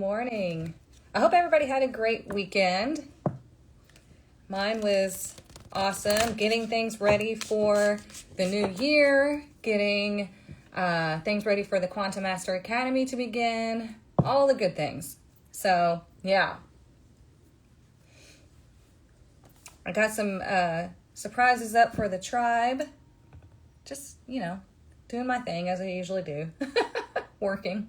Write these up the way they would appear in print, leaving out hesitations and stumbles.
Morning. I hope everybody had a great weekend. Mine was awesome. Getting things ready for the new year, getting things ready for the Quantum Master Academy to begin, all the good things. So, yeah. I got some surprises up for the tribe. Just, doing my thing as I usually do. Working.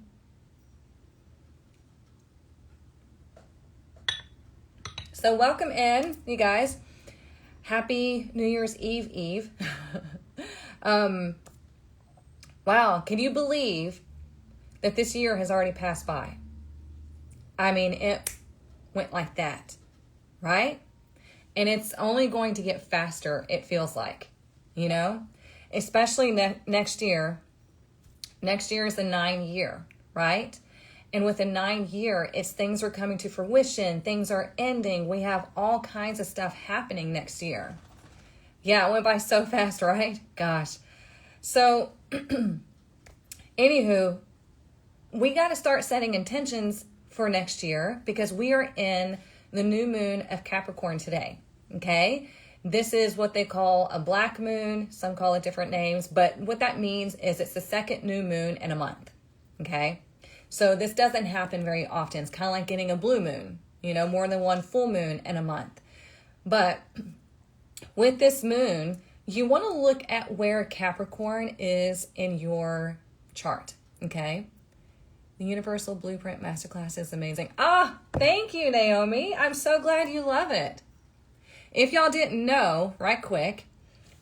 So welcome in, you guys. Happy New Year's Eve. Wow, can you believe that this year has already passed by? I mean, it went like that, right? And it's only going to get faster, it feels like, especially next year. Next year is the 9 year, right? And with the 9 year, things are coming to fruition. Things are ending. We have all kinds of stuff happening next year. Yeah, it went by so fast, right? Gosh. So, anywho, we got to start setting intentions for next year because we are in the new moon of Capricorn today. Okay? This is what they call a black moon. Some call it different names. But what that means is it's the second new moon in a month. Okay? So this doesn't happen very often. It's kind of like getting a blue moon, more than one full moon in a month. But with this moon, you want to look at where Capricorn is in your chart, okay? The Universal Blueprint Masterclass is amazing. Thank you, Naomi. I'm so glad you love it. If y'all didn't know, right quick,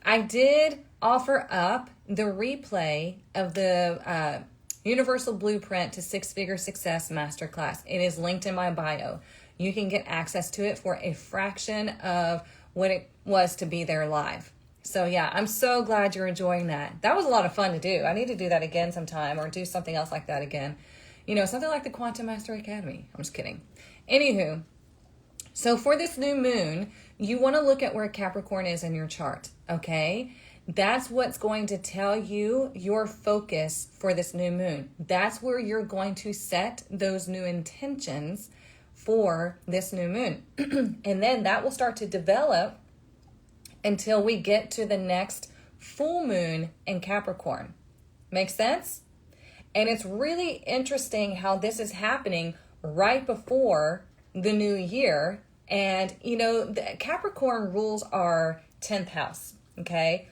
I did offer up the replay of the Universal Blueprint to Six-Figure Success Masterclass. It is linked in my bio. You can get access to it for a fraction of what it was to be there live. So yeah, I'm so glad you're enjoying that. That was a lot of fun to do. I need to do that again sometime or do something else like that again. Something like the Quantum Master Academy. I'm just kidding. Anywho, so for this new moon, you want to look at where Capricorn is in your chart, okay? That's what's going to tell you your focus for this new moon. That's where you're going to set those new intentions for this new moon. And then that will start to develop until we get to the next full moon in Capricorn. Make sense? And it's really interesting how this is happening right before the new year. And, the Capricorn rules our 10th house, okay?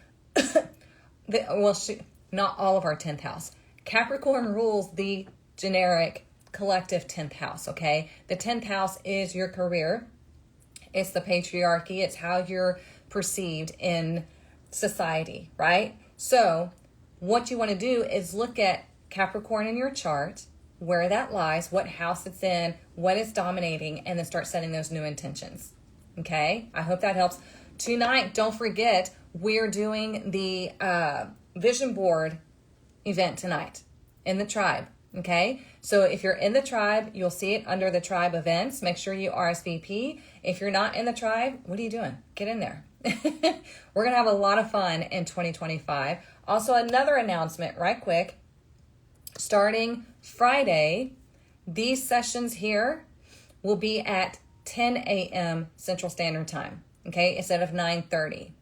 Not all of our 10th house. Capricorn rules the generic collective 10th house, okay? The 10th house is your career. It's the patriarchy. It's how you're perceived in society, right? So what you want to do is look at Capricorn in your chart, where that lies, what house it's in, what it's dominating, and then start setting those new intentions, okay? I hope that helps. Tonight, don't forget, we're doing the vision board event tonight in the tribe, okay? So if you're in the tribe, you'll see it under the tribe events. Make sure you RSVP. If you're not in the tribe, what are you doing? Get in there. We're going to have a lot of fun in 2025. Also, another announcement right quick. Starting Friday, these sessions here will be at 10 a.m. Central Standard Time. Okay, instead of 9:30.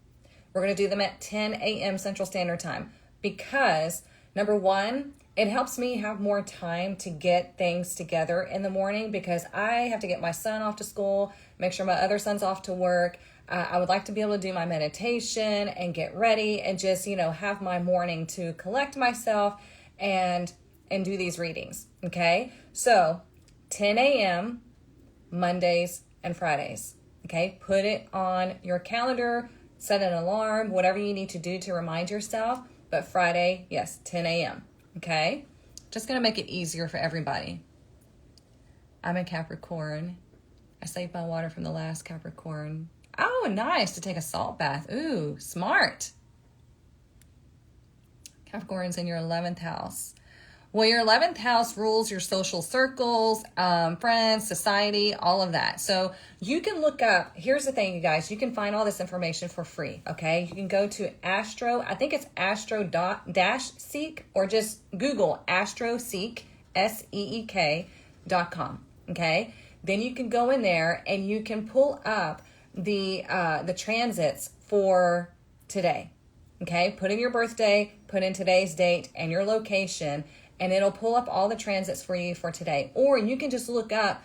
We're going to do them at 10 a.m. Central Standard Time because, number one, it helps me have more time to get things together in the morning because I have to get my son off to school, make sure my other son's off to work. I would like to be able to do my meditation and get ready and just, have my morning to collect myself and do these readings, okay? So, 10 a.m. Mondays and Fridays. Okay, put it on your calendar, set an alarm, whatever you need to do to remind yourself. But Friday, yes, 10 a.m. Okay, just going to make it easier for everybody. I'm a Capricorn. I saved my water from the last Capricorn. Oh, nice, to take a salt bath. Ooh, smart. Capricorn's in your 11th house. Well, your 11th house rules your social circles, friends, society, all of that. So you can look up, here's the thing, you guys, you can find all this information for free, okay? You can go to Astro, I think it's astro-seek, or just Google AstroSeek, SEEK.com. Okay, then you can go in there and you can pull up the transits for today. Okay, put in your birthday, put in today's date and your location, and it'll pull up all the transits for you for today. Or you can just look up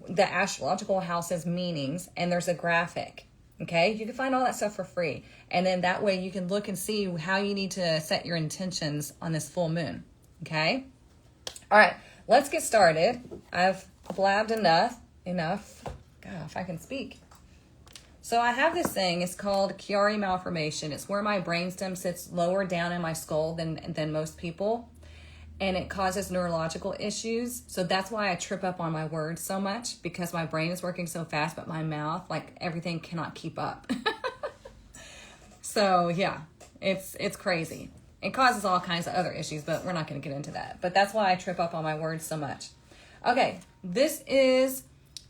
the astrological house's meanings, and there's a graphic. Okay, you can find all that stuff for free, and then that way you can look and see how you need to set your intentions on this full moon. Okay, all right, let's get started. I've blabbed enough. God, if I can speak. So I have this thing, it's called Chiari malformation. It's where my brainstem sits lower down in my skull than most people. And it causes neurological issues. So that's why I trip up on my words so much, because my brain is working so fast, but my mouth, like everything cannot keep up. So yeah, it's crazy. It causes all kinds of other issues, but we're not going to get into that. But that's why I trip up on my words so much. Okay, this is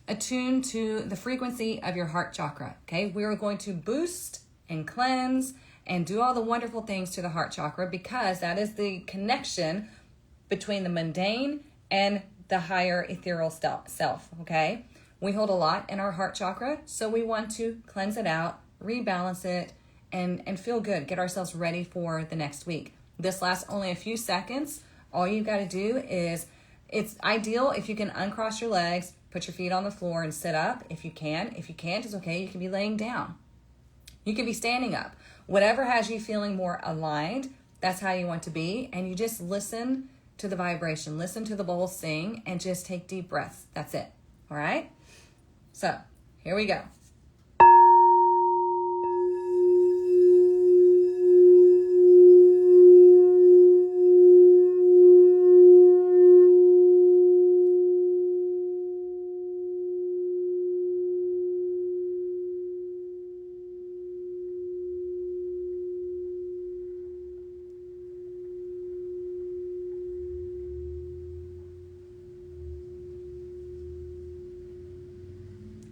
attuned to the frequency of your heart chakra. Okay, we are going to boost and cleanse and do all the wonderful things to the heart chakra, because that is the connection between the mundane and the higher ethereal self. Okay, we hold a lot in our heart chakra, so we want to cleanse it out, rebalance it, and feel good, get ourselves ready for the next week. This lasts only a few seconds. All you got to do is, it's ideal if you can uncross your legs, put your feet on the floor and sit up if you can. If you can't, it's okay. You can be laying down. You can be standing up. Whatever has you feeling more aligned, that's how you want to be. And you just listen to the vibration, listen to the bowl sing, and just take deep breaths. That's it. All right? So here we go.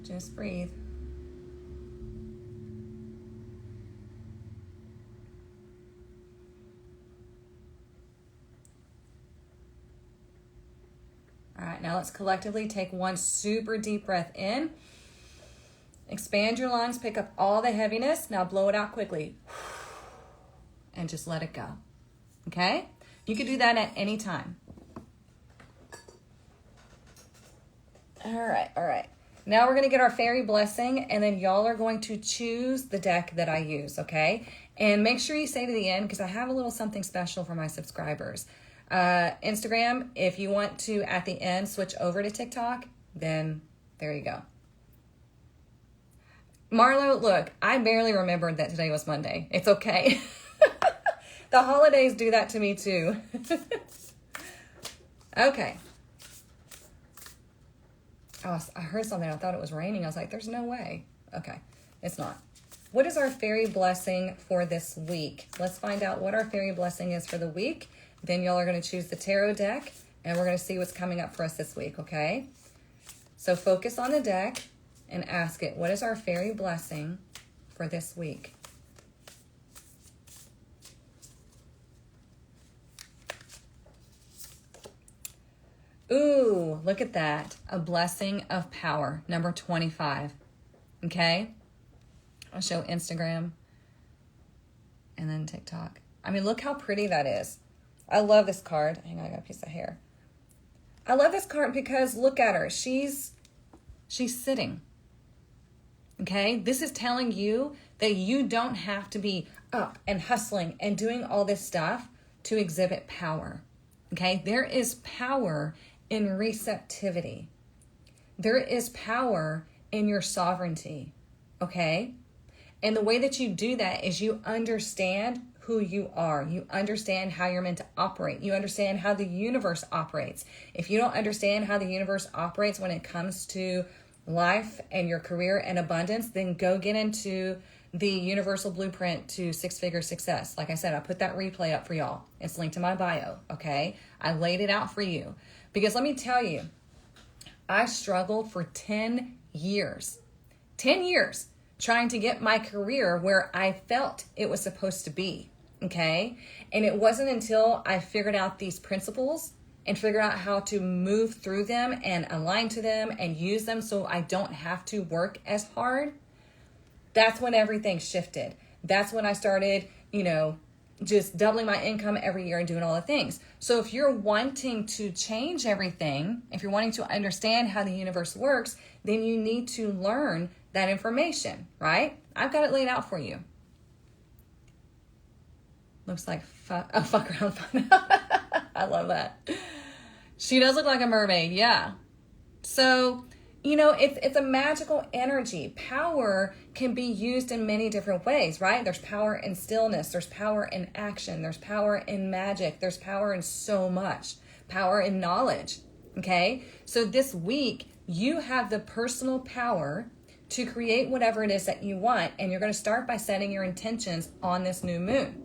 Just breathe. All right, now let's collectively take one super deep breath in. Expand your lungs, pick up all the heaviness. Now blow it out quickly. And just let it go. Okay? You can do that at any time. All right. Now we're going to get our fairy blessing, and then y'all are going to choose the deck that I use, okay? And make sure you stay to the end, because I have a little something special for my subscribers. Instagram, if you want to, at the end, switch over to TikTok, then there you go. Marlo, look, I barely remembered that today was Monday. It's okay. The holidays do that to me too. Okay. Oh, I heard something. I thought it was raining. I was like, there's no way. Okay, it's not. What is our fairy blessing for this week? Let's find out what our fairy blessing is for the week. Then y'all are going to choose the tarot deck, and we're going to see what's coming up for us this week, okay? So focus on the deck and ask it, what is our fairy blessing for this week? Ooh, look at that. A blessing of power, number 25. Okay? I'll show Instagram and then TikTok. I mean, look how pretty that is. I love this card. Hang on, I got a piece of hair. I love this card because look at her. She's sitting. Okay? This is telling you that you don't have to be up and hustling and doing all this stuff to exhibit power. Okay? There is power in receptivity. There is power in your sovereignty. Okay? And the way that you do that is you understand who you are. You understand how you're meant to operate. You understand how the universe operates. If you don't understand how the universe operates when it comes to life and your career and abundance, then go get into the universal blueprint to six-figure success. Like I said, I put that replay up for y'all. It's linked to my bio, okay? I laid it out for you. Because let me tell you, I struggled for 10 years. 10 years trying to get my career where I felt it was supposed to be, okay? And it wasn't until I figured out these principles and figure out how to move through them and align to them and use them so I don't have to work as hard, that's when everything shifted. That's when I started, just doubling my income every year and doing all the things. So if you're wanting to change everything, if you're wanting to understand how the universe works, then you need to learn that information, right? I've got it laid out for you. Looks like fuck around fun. I love that. She does look like a mermaid, yeah. So, it's a magical energy. Power can be used in many different ways, right? There's power in stillness. There's power in action. There's power in magic. There's power in so much. Power in knowledge, okay? So this week, you have the personal power to create whatever it is that you want, and you're going to start by setting your intentions on this new moon,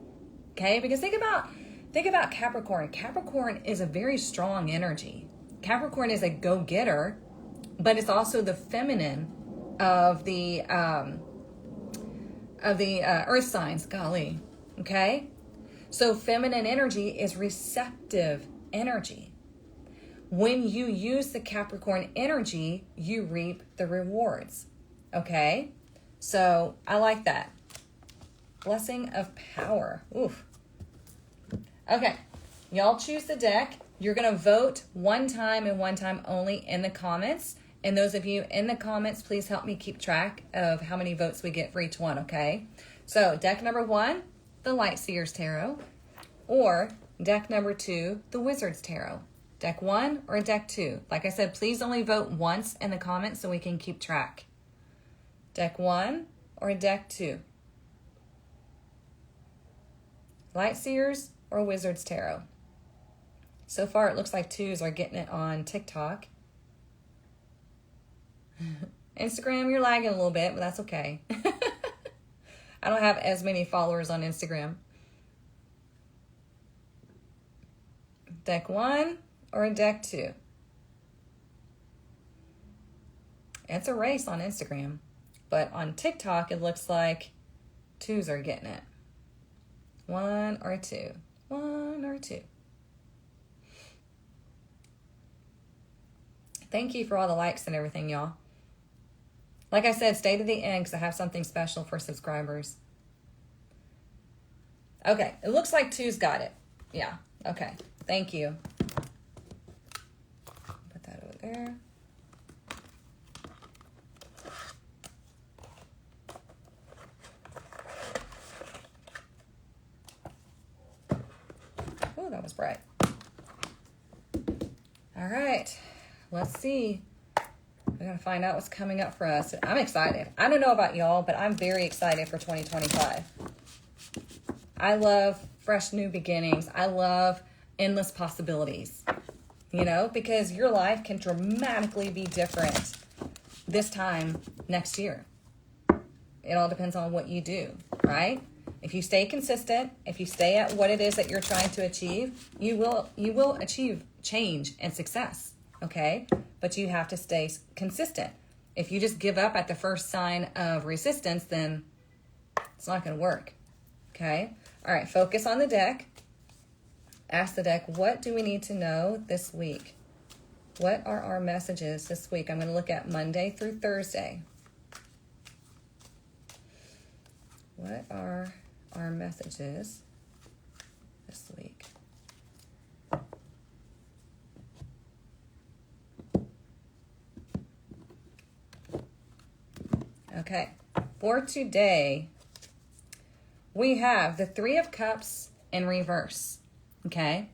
okay? Because think about Capricorn. Capricorn is a very strong energy. Capricorn is a go-getter, but it's also the feminine of the earth signs, golly, okay? So feminine energy is receptive energy. When you use the Capricorn energy, you reap the rewards, okay? So I like that. Blessing of power. Oof. Okay, y'all choose the deck. You're going to vote one time and one time only in the comments. And those of you in the comments, please help me keep track of how many votes we get for each one, okay? So deck number 1, the Light Seers Tarot, or deck number 2, the Wizard's Tarot. Deck 1 or deck 2. Like I said, please only vote once in the comments so we can keep track. Deck 1 or deck 2. Light Seers or Wizard's Tarot. So far, it looks like 2s are getting it on TikTok. Instagram, you're lagging a little bit, but that's okay. I don't have as many followers on Instagram. Deck 1 or deck 2? It's a race on Instagram, but on TikTok, it looks like 2s are getting it. 1 or 2? 1 or 2? Thank you for all the likes and everything, y'all. Like I said, stay to the end because I have something special for subscribers. Okay, it looks like 2's got it. Yeah, okay. Thank you. Put that over there. Oh, that was bright. All right, let's see. We're going to find out what's coming up for us. I'm excited. I don't know about y'all, but I'm very excited for 2025. I love fresh new beginnings. I love endless possibilities, because your life can dramatically be different this time next year. It all depends on what you do, right? If you stay consistent, if you stay at what it is that you're trying to achieve, you will achieve change and success, okay? But you have to stay consistent. If you just give up at the first sign of resistance, then it's not going to work, okay? All right, focus on the deck. Ask the deck, what do we need to know this week? What are our messages this week? I'm going to look at Monday through Thursday. What are our messages this week? Okay, for today, we have the 3 of Cups in reverse, okay?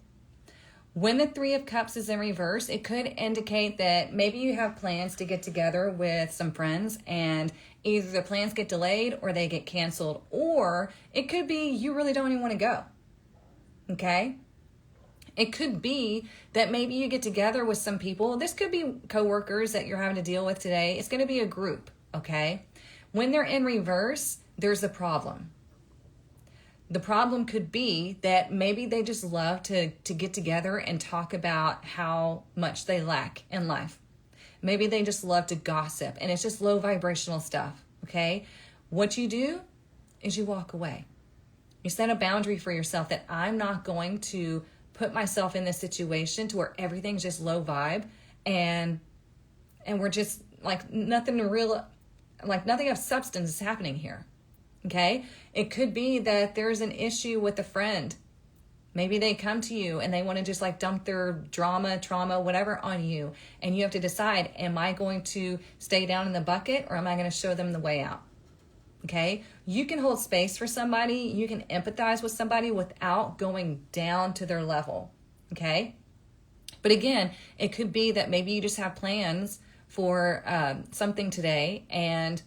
When the 3 of Cups is in reverse, it could indicate that maybe you have plans to get together with some friends and either the plans get delayed or they get canceled, or it could be you really don't even want to go, okay? It could be that maybe you get together with some people. This could be coworkers that you're having to deal with today. It's going to be a group, okay? When they're in reverse, there's a problem. The problem could be that maybe they just love to get together and talk about how much they lack in life. Maybe they just love to gossip and it's just low vibrational stuff, okay? What you do is you walk away. You set a boundary for yourself that I'm not going to put myself in this situation to where everything's just low vibe and we're just like nothing of substance is happening here. Okay? It could be that there's an issue with a friend. Maybe they come to you and they want to just like dump their drama, trauma, whatever on you. And you have to decide, am I going to stay down in the bucket or am I going to show them the way out? Okay? You can hold space for somebody. You can empathize with somebody without going down to their level. Okay? But again, it could be that maybe you just have plans for something today and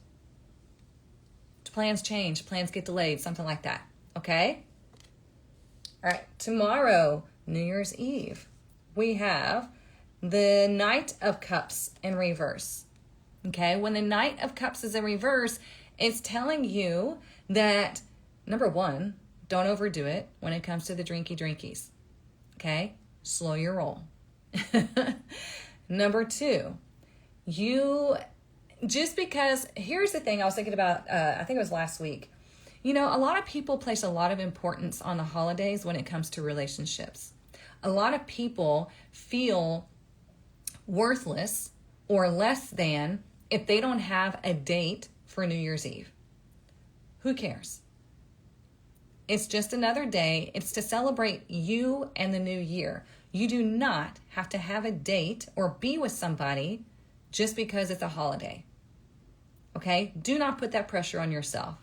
plans change, plans get delayed, something like that. Okay? All right, tomorrow, New Year's Eve, we have the Knight of Cups in reverse. Okay, when the Knight of Cups is in reverse, it's telling you that, number one, don't overdo it when it comes to the drinkies. Okay, slow your roll. Number two, just because, here's the thing I was thinking about, I think it was last week. You know, a lot of people place a lot of importance on the holidays when it comes to relationships. A lot of people feel worthless or less than if they don't have a date for New Year's Eve. Who cares? It's just another day. It's to celebrate you and the new year. You do not have to have a date or be with somebody just because it's a holiday. Okay? Do not put that pressure on yourself.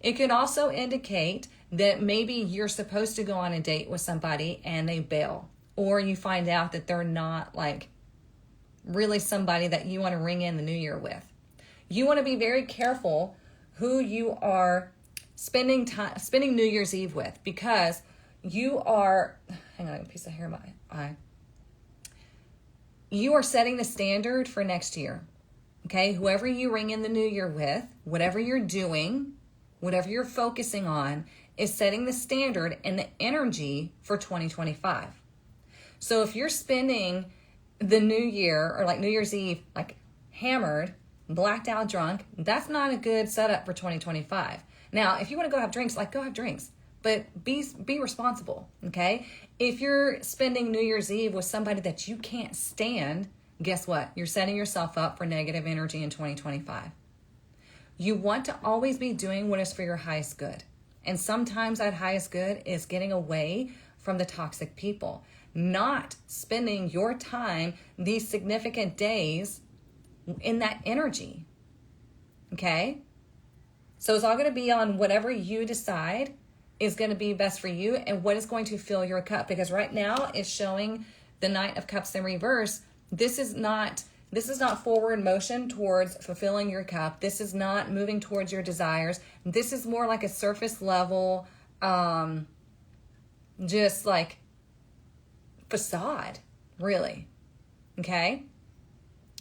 It could also indicate that maybe you're supposed to go on a date with somebody and they bail, or you find out that they're not like really somebody that you want to ring in the new year with. You want to be very careful who you are spending New Year's Eve with, because you are, hang on, a piece of hair in my eye. You are setting the standard for next year. Okay, whoever you ring in the new year with, whatever you're doing, whatever you're focusing on, is setting the standard and the energy for 2025. So if you're spending the new year or like New Year's Eve, like hammered, blacked out drunk, that's not a good setup for 2025. Now, if you want to go have drinks, like go have drinks, but be responsible, okay? If you're spending New Year's Eve with somebody that you can't stand, guess what? You're setting yourself up for negative energy in 2025. You want to always be doing what is for your highest good. And sometimes that highest good is getting away from the toxic people, not spending your time these significant days in that energy. Okay? So it's all going to be on whatever you decide is going to be best for you and what is going to fill your cup. Because right now it's showing the Knight of Cups in reverse. This is not forward motion towards fulfilling your cup. This is not moving towards your desires. This is more like a surface level, just like facade, really. Okay?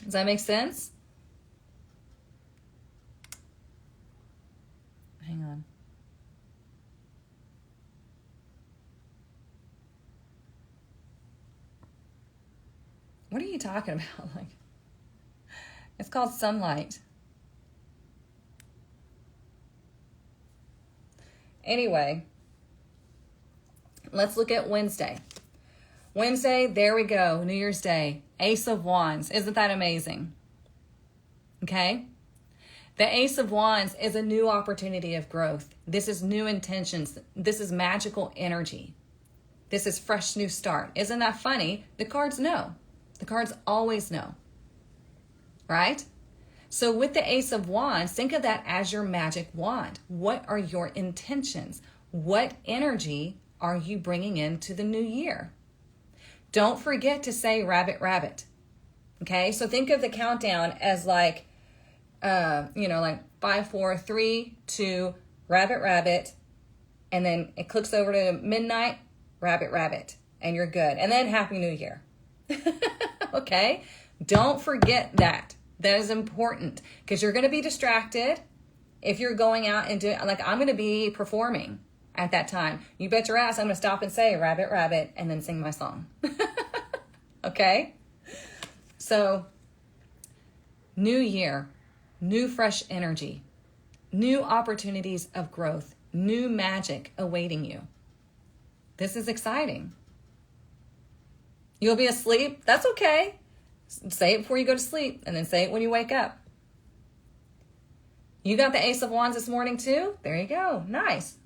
Does that make sense? Hang on. What are you talking about? Like, it's called sunlight. Anyway, let's look at Wednesday. Wednesday, there we go. New Year's Day. Ace of Wands. Isn't that amazing? Okay? The Ace of Wands is a new opportunity of growth. This is new intentions. This is magical energy. This is fresh new start. Isn't that funny? The cards know. The cards always know. Right? So with the Ace of Wands, think of that as your magic wand. What are your intentions? What energy are you bringing into the new year? Don't forget to say rabbit, rabbit. Okay? So think of the countdown as like, like 5, 4, 3, 2, rabbit, rabbit. And then it clicks over to midnight, rabbit, rabbit. And you're good. And then Happy New Year. Okay? Don't forget that. That is important because you're going to be distracted if you're going out and doing, like I'm going to be performing at that time. You bet your ass I'm going to stop and say rabbit, rabbit, and then sing my song. Okay? So, new year, new fresh energy, new opportunities of growth, new magic awaiting you. This is exciting. You'll be asleep. That's okay. Say it before you go to sleep, and then say it when you wake up. You got the Ace of Wands this morning too? There you go. Nice.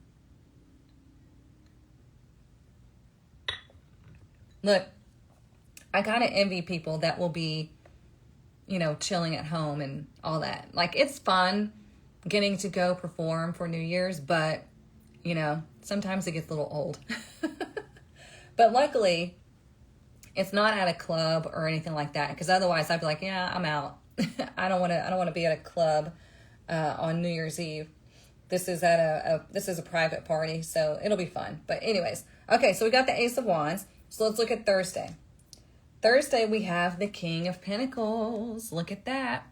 Look, I kind of envy people that will be, chilling at home and all that. Like, it's fun getting to go perform for New Year's, but, sometimes it gets a little old. But luckily, it's not at a club or anything like that, because otherwise I'd be like, yeah, I'm out. I don't want to be at a club on New Year's Eve. This is a private party, so it'll be fun. But anyways, okay, so we got the Ace of Wands. So let's look at Thursday. Thursday, we have the King of Pentacles. Look at that.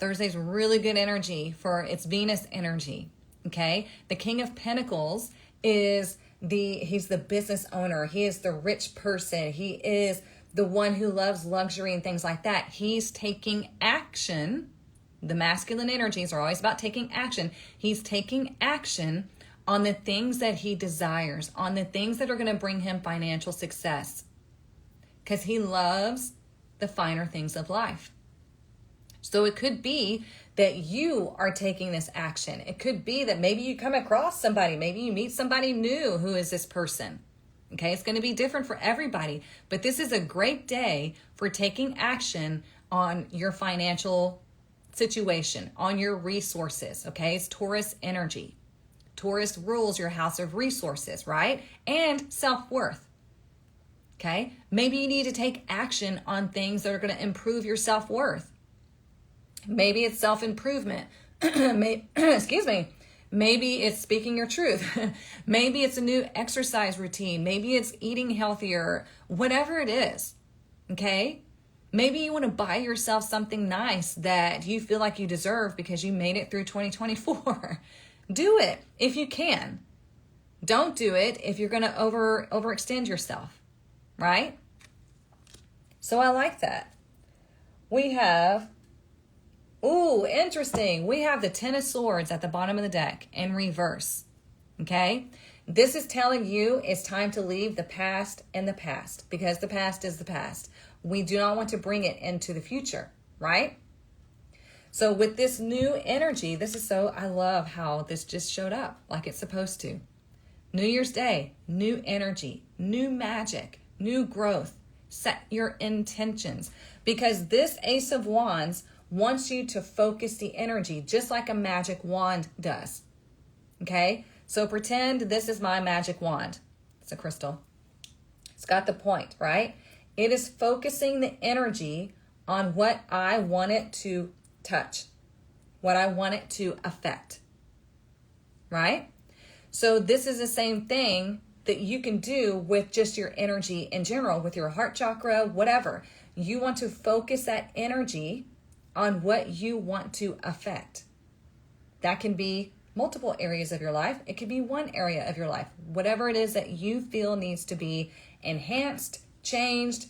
Thursday's really good energy for its Venus energy, okay? The King of Pentacles he's the business owner. He is the rich person. He is the one who loves luxury and things like that. He's taking action. The masculine energies are always about taking action. He's taking action on the things that he desires, on the things that are going to bring him financial success, because he loves the finer things of life. So it could be that you are taking this action. It could be that maybe you come across somebody, maybe you meet somebody new who is this person. Okay, it's going to be different for everybody, but this is a great day for taking action on your financial situation, on your resources. Okay, it's Taurus energy. Taurus rules your house of resources, right? And self-worth. Okay? Maybe you need to take action on things that are going to improve your self-worth. Maybe it's self-improvement. Excuse me. Maybe it's speaking your truth. Maybe it's a new exercise routine. Maybe it's eating healthier. Whatever it is. Okay? Maybe you want to buy yourself something nice that you feel like you deserve because you made it through 2024. Do it if you can. Don't do it if you're going to overextend yourself, right? So I like that. We have, interesting. We have the Ten of Swords at the bottom of the deck in reverse, okay? This is telling you it's time to leave the past in the past, because the past is the past. We do not want to bring it into the future, right? So with this new energy, I love how this just showed up like it's supposed to. New Year's Day, new energy, new magic, new growth. Set your intentions, because this Ace of Wands wants you to focus the energy just like a magic wand does. Okay? So pretend this is my magic wand. It's a crystal. It's got the point, right? It is focusing the energy on what I want it to touch, what I want it to affect, right? So this is the same thing that you can do with just your energy in general, with your heart chakra, whatever. You want to focus that energy on what you want to affect. That can be multiple areas of your life. It could be one area of your life. Whatever it is that you feel needs to be enhanced, changed,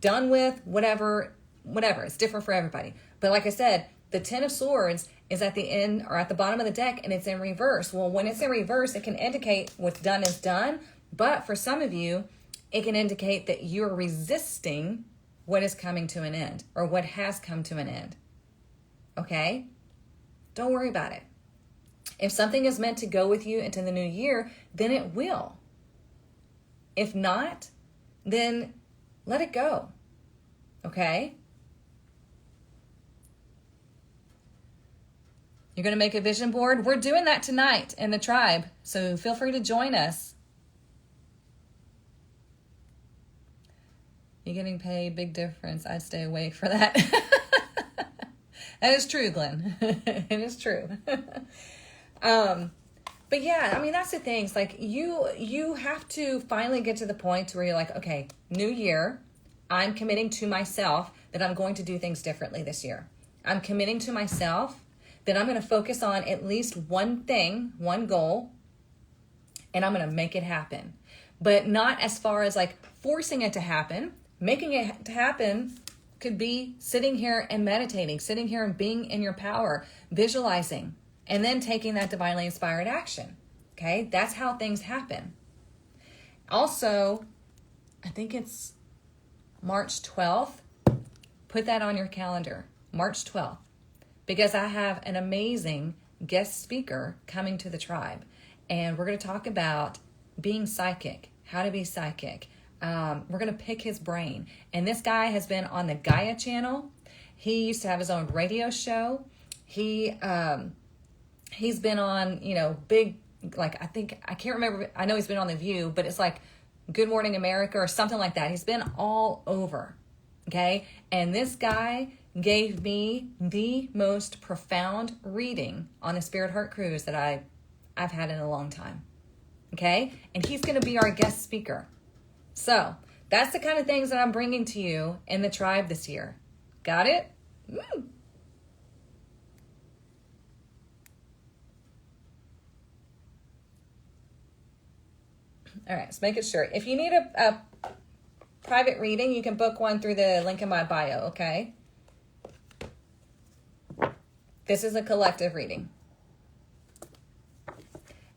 done with, whatever. It's different for everybody. But like I said, the Ten of Swords is at the end or at the bottom of the deck, and it's in reverse. Well, when it's in reverse, it can indicate what's done is done. But for some of you, it can indicate that you're resisting what is coming to an end or what has come to an end. Okay? Don't worry about it. If something is meant to go with you into the new year, then it will. If not, then let it go. Okay? You're going to make a vision board? We're doing that tonight in the tribe, so feel free to join us. You're getting paid, big difference. I'd stay awake for that. That is true, Glenn. It is true. But yeah, I mean, that's the thing. It's like you have to finally get to the point where you're like, okay, new year, I'm committing to myself that I'm going to do things differently this year. I'm committing to myself that I'm going to focus on at least one thing, one goal, and I'm going to make it happen. But not as far as like forcing it to happen. Making it to happen could be sitting here and meditating, sitting here and being in your power, visualizing, and then taking that divinely inspired action. Okay? That's how things happen. Also, I think it's March 12th. Put that on your calendar, March 12th, because I have an amazing guest speaker coming to the tribe. And we're going to talk about being psychic, how to be psychic. We're going to pick his brain. And this guy has been on the Gaia channel. He used to have his own radio show. He's been on, big, like, I can't remember. I know he's been on The View, but it's like Good Morning America or something like that. He's been all over. Okay. And this guy gave me the most profound reading on the Spirit Heart Cruise that I've had in a long time. Okay. And he's going to be our guest speaker. So that's the kind of things that I'm bringing to you in the tribe this year. Got it? Woo. All right, let's make it sure. If you need a private reading, you can book one through the link in my bio, okay? This is a collective reading.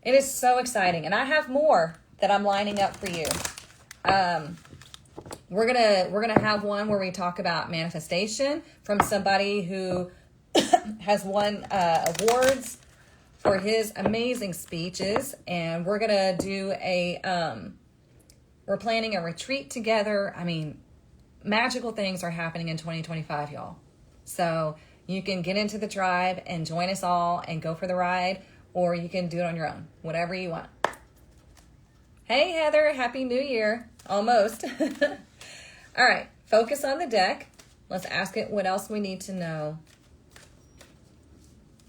It is so exciting, and I have more that I'm lining up for you. We're gonna have one where we talk about manifestation from somebody who has won awards for his amazing speeches, and we're gonna do we're planning a retreat together. I mean, magical things are happening in 2025, y'all. So you can get into the tribe and join us all and go for the ride, or you can do it on your own, whatever you want. Hey, Heather, Happy New Year. Almost. All right, focus on the deck. Let's ask it what else we need to know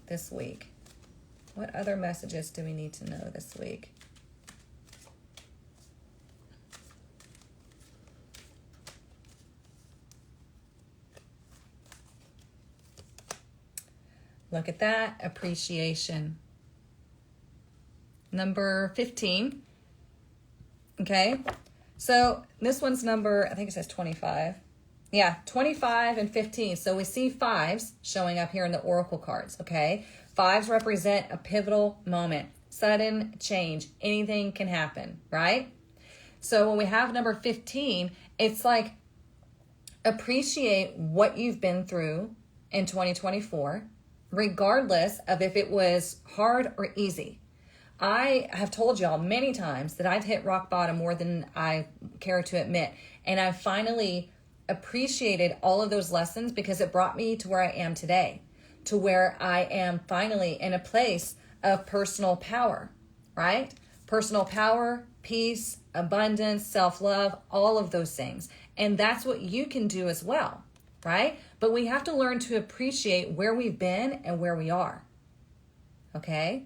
this week. What other messages do we need to know this week? Look at that, appreciation. Number 15. Okay, so this one's number, I think it says 25. Yeah, 25 and 15. So we see fives showing up here in the oracle cards, okay? Fives represent a pivotal moment, sudden change. Anything can happen, right? So when we have number 15, it's like appreciate what you've been through in 2024, regardless of if it was hard or easy. I have told y'all many times that I've hit rock bottom more than I care to admit. And I've finally appreciated all of those lessons because it brought me to where I am today, to where I am finally in a place of personal power, right? Personal power, peace, abundance, self-love, all of those things. And that's what you can do as well, right? But we have to learn to appreciate where we've been and where we are, okay?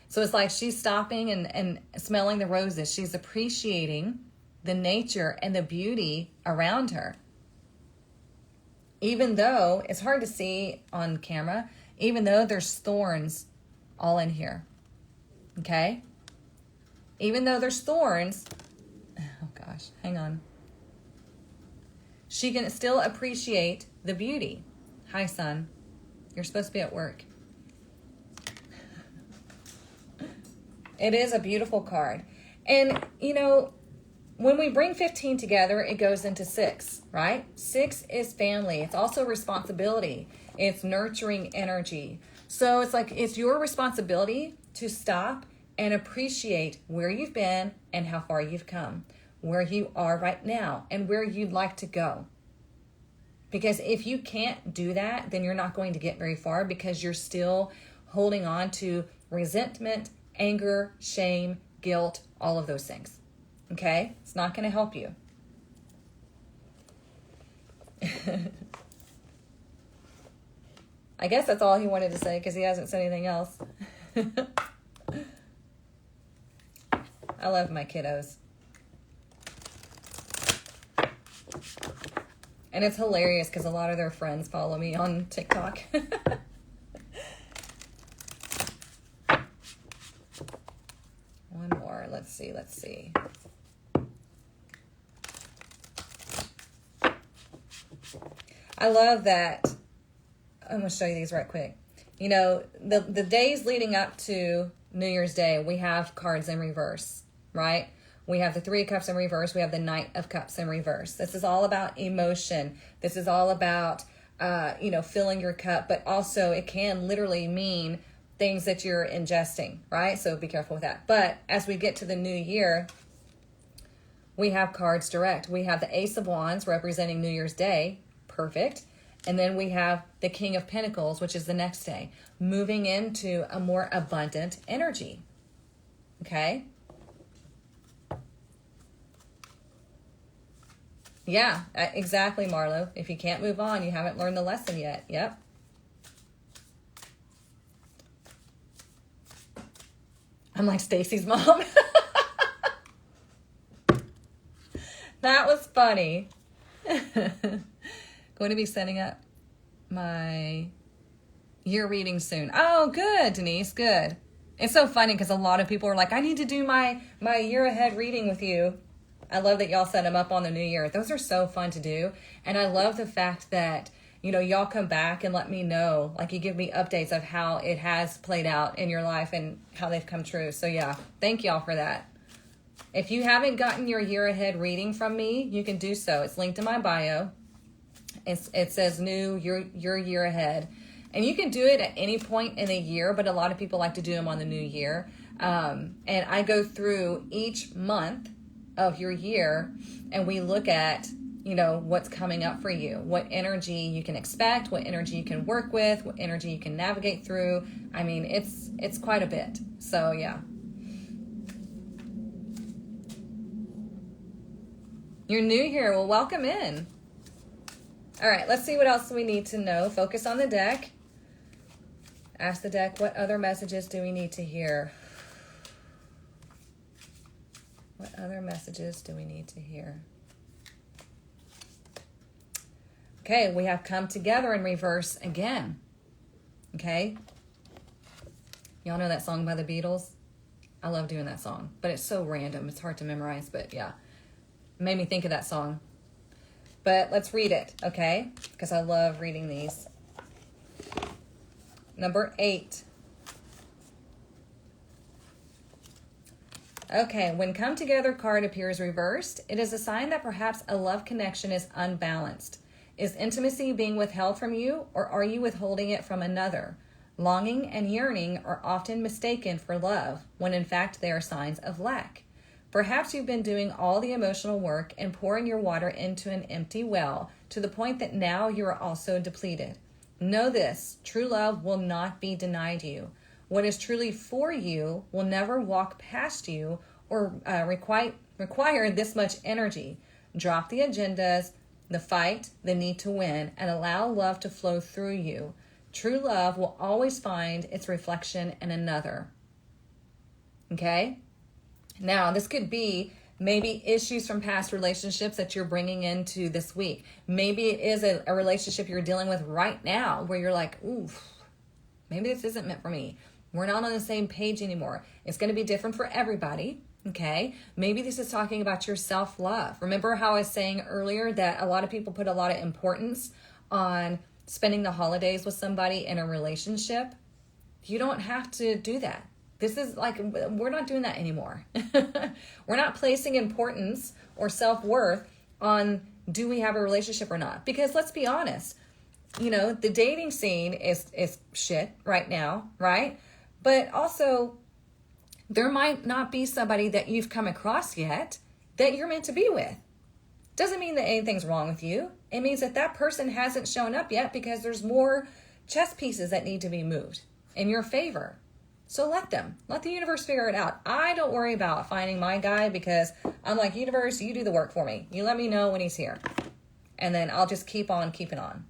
So it's like she's stopping and smelling the roses. She's appreciating the nature and the beauty around her. Even though it's hard to see on camera, even though there's thorns all in here, okay? Even though there's thorns, oh gosh, hang on. She can still appreciate the beauty. Hi, son. You're supposed to be at work. It is a beautiful card. And, when we bring 15 together, it goes into 6, right? 6 is family. It's also responsibility. It's nurturing energy. So it's like it's your responsibility to stop and appreciate where you've been and how far you've come, where you are right now, and where you'd like to go. Because if you can't do that, then you're not going to get very far because you're still holding on to resentment, anger, shame, guilt, all of those things. Okay? It's not going to help you. I guess that's all he wanted to say because he hasn't said anything else. I love my kiddos. And it's hilarious because a lot of their friends follow me on TikTok. One more. Let's see. I love that. I'm going to show you these right quick. The days leading up to New Year's Day, we have cards in reverse, right? We have the Three of Cups in reverse. We have the Knight of Cups in reverse. This is all about emotion. This is all about, filling your cup, but also it can literally mean things that you're ingesting, right? So be careful with that. But as we get to the new year, we have cards direct. We have the Ace of Wands representing New Year's Day. Perfect. And then we have the King of Pentacles, which is the next day, moving into a more abundant energy. Okay? Yeah, exactly, Marlo. If you can't move on, you haven't learned the lesson yet. Yep. I'm like Stacy's mom. That was funny. Going to be setting up my year reading soon. Oh, good, Denise. Good. It's so funny because a lot of people are like, I need to do my year ahead reading with you. I love that y'all set them up on the new year. Those are so fun to do. And I love the fact that, y'all come back and let me know, like you give me updates of how it has played out in your life and how they've come true. So yeah, thank y'all for that. If you haven't gotten your year ahead reading from me, you can do so. It's linked in my bio. It says new your year ahead. And you can do it at any point in the year, but a lot of people like to do them on the new year. And I go through each month of your year and we look at, what's coming up for you, what energy you can expect, what energy you can work with, what energy you can navigate through. I mean, it's quite a bit. So yeah. You're new here. Well, welcome in. All right, let's see what else we need to know. Focus on the deck. Ask the deck, what other messages do we need to hear? What other messages do we need to hear? Okay, we have come together in reverse again. Okay? Y'all know that song by the Beatles? I love doing that song, but it's so random. It's hard to memorize, but yeah. It made me think of that song. But let's read it, okay? Because I love reading these. Number 8. Okay, when come together card appears reversed, it is a sign that perhaps a love connection is unbalanced. Is intimacy being withheld from you, or are you withholding it from another? Longing and yearning are often mistaken for love, when in fact they are signs of lack. Perhaps you've been doing all the emotional work and pouring your water into an empty well to the point that now you are also depleted. Know this, true love will not be denied you. What is truly for you will never walk past you or require this much energy. Drop the agendas, the fight, the need to win, and allow love to flow through you. True love will always find its reflection in another. Okay? Now, this could be maybe issues from past relationships that you're bringing into this week. Maybe it is a relationship you're dealing with right now where you're like, ooh, maybe this isn't meant for me. We're not on the same page anymore. It's going to be different for everybody, okay? Maybe this is talking about your self-love. Remember how I was saying earlier that a lot of people put a lot of importance on spending the holidays with somebody in a relationship? You don't have to do that. This is like, we're not doing that anymore. We're not placing importance or self-worth on do we have a relationship or not? Because let's be honest, the dating scene is shit right now, right? But also, there might not be somebody that you've come across yet that you're meant to be with. Doesn't mean that anything's wrong with you. It means that person hasn't shown up yet because there's more chess pieces that need to be moved in your favor. So let the universe figure it out. I don't worry about finding my guy because I'm like, universe, you do the work for me. You let me know when he's here. And then I'll just keep on keeping on,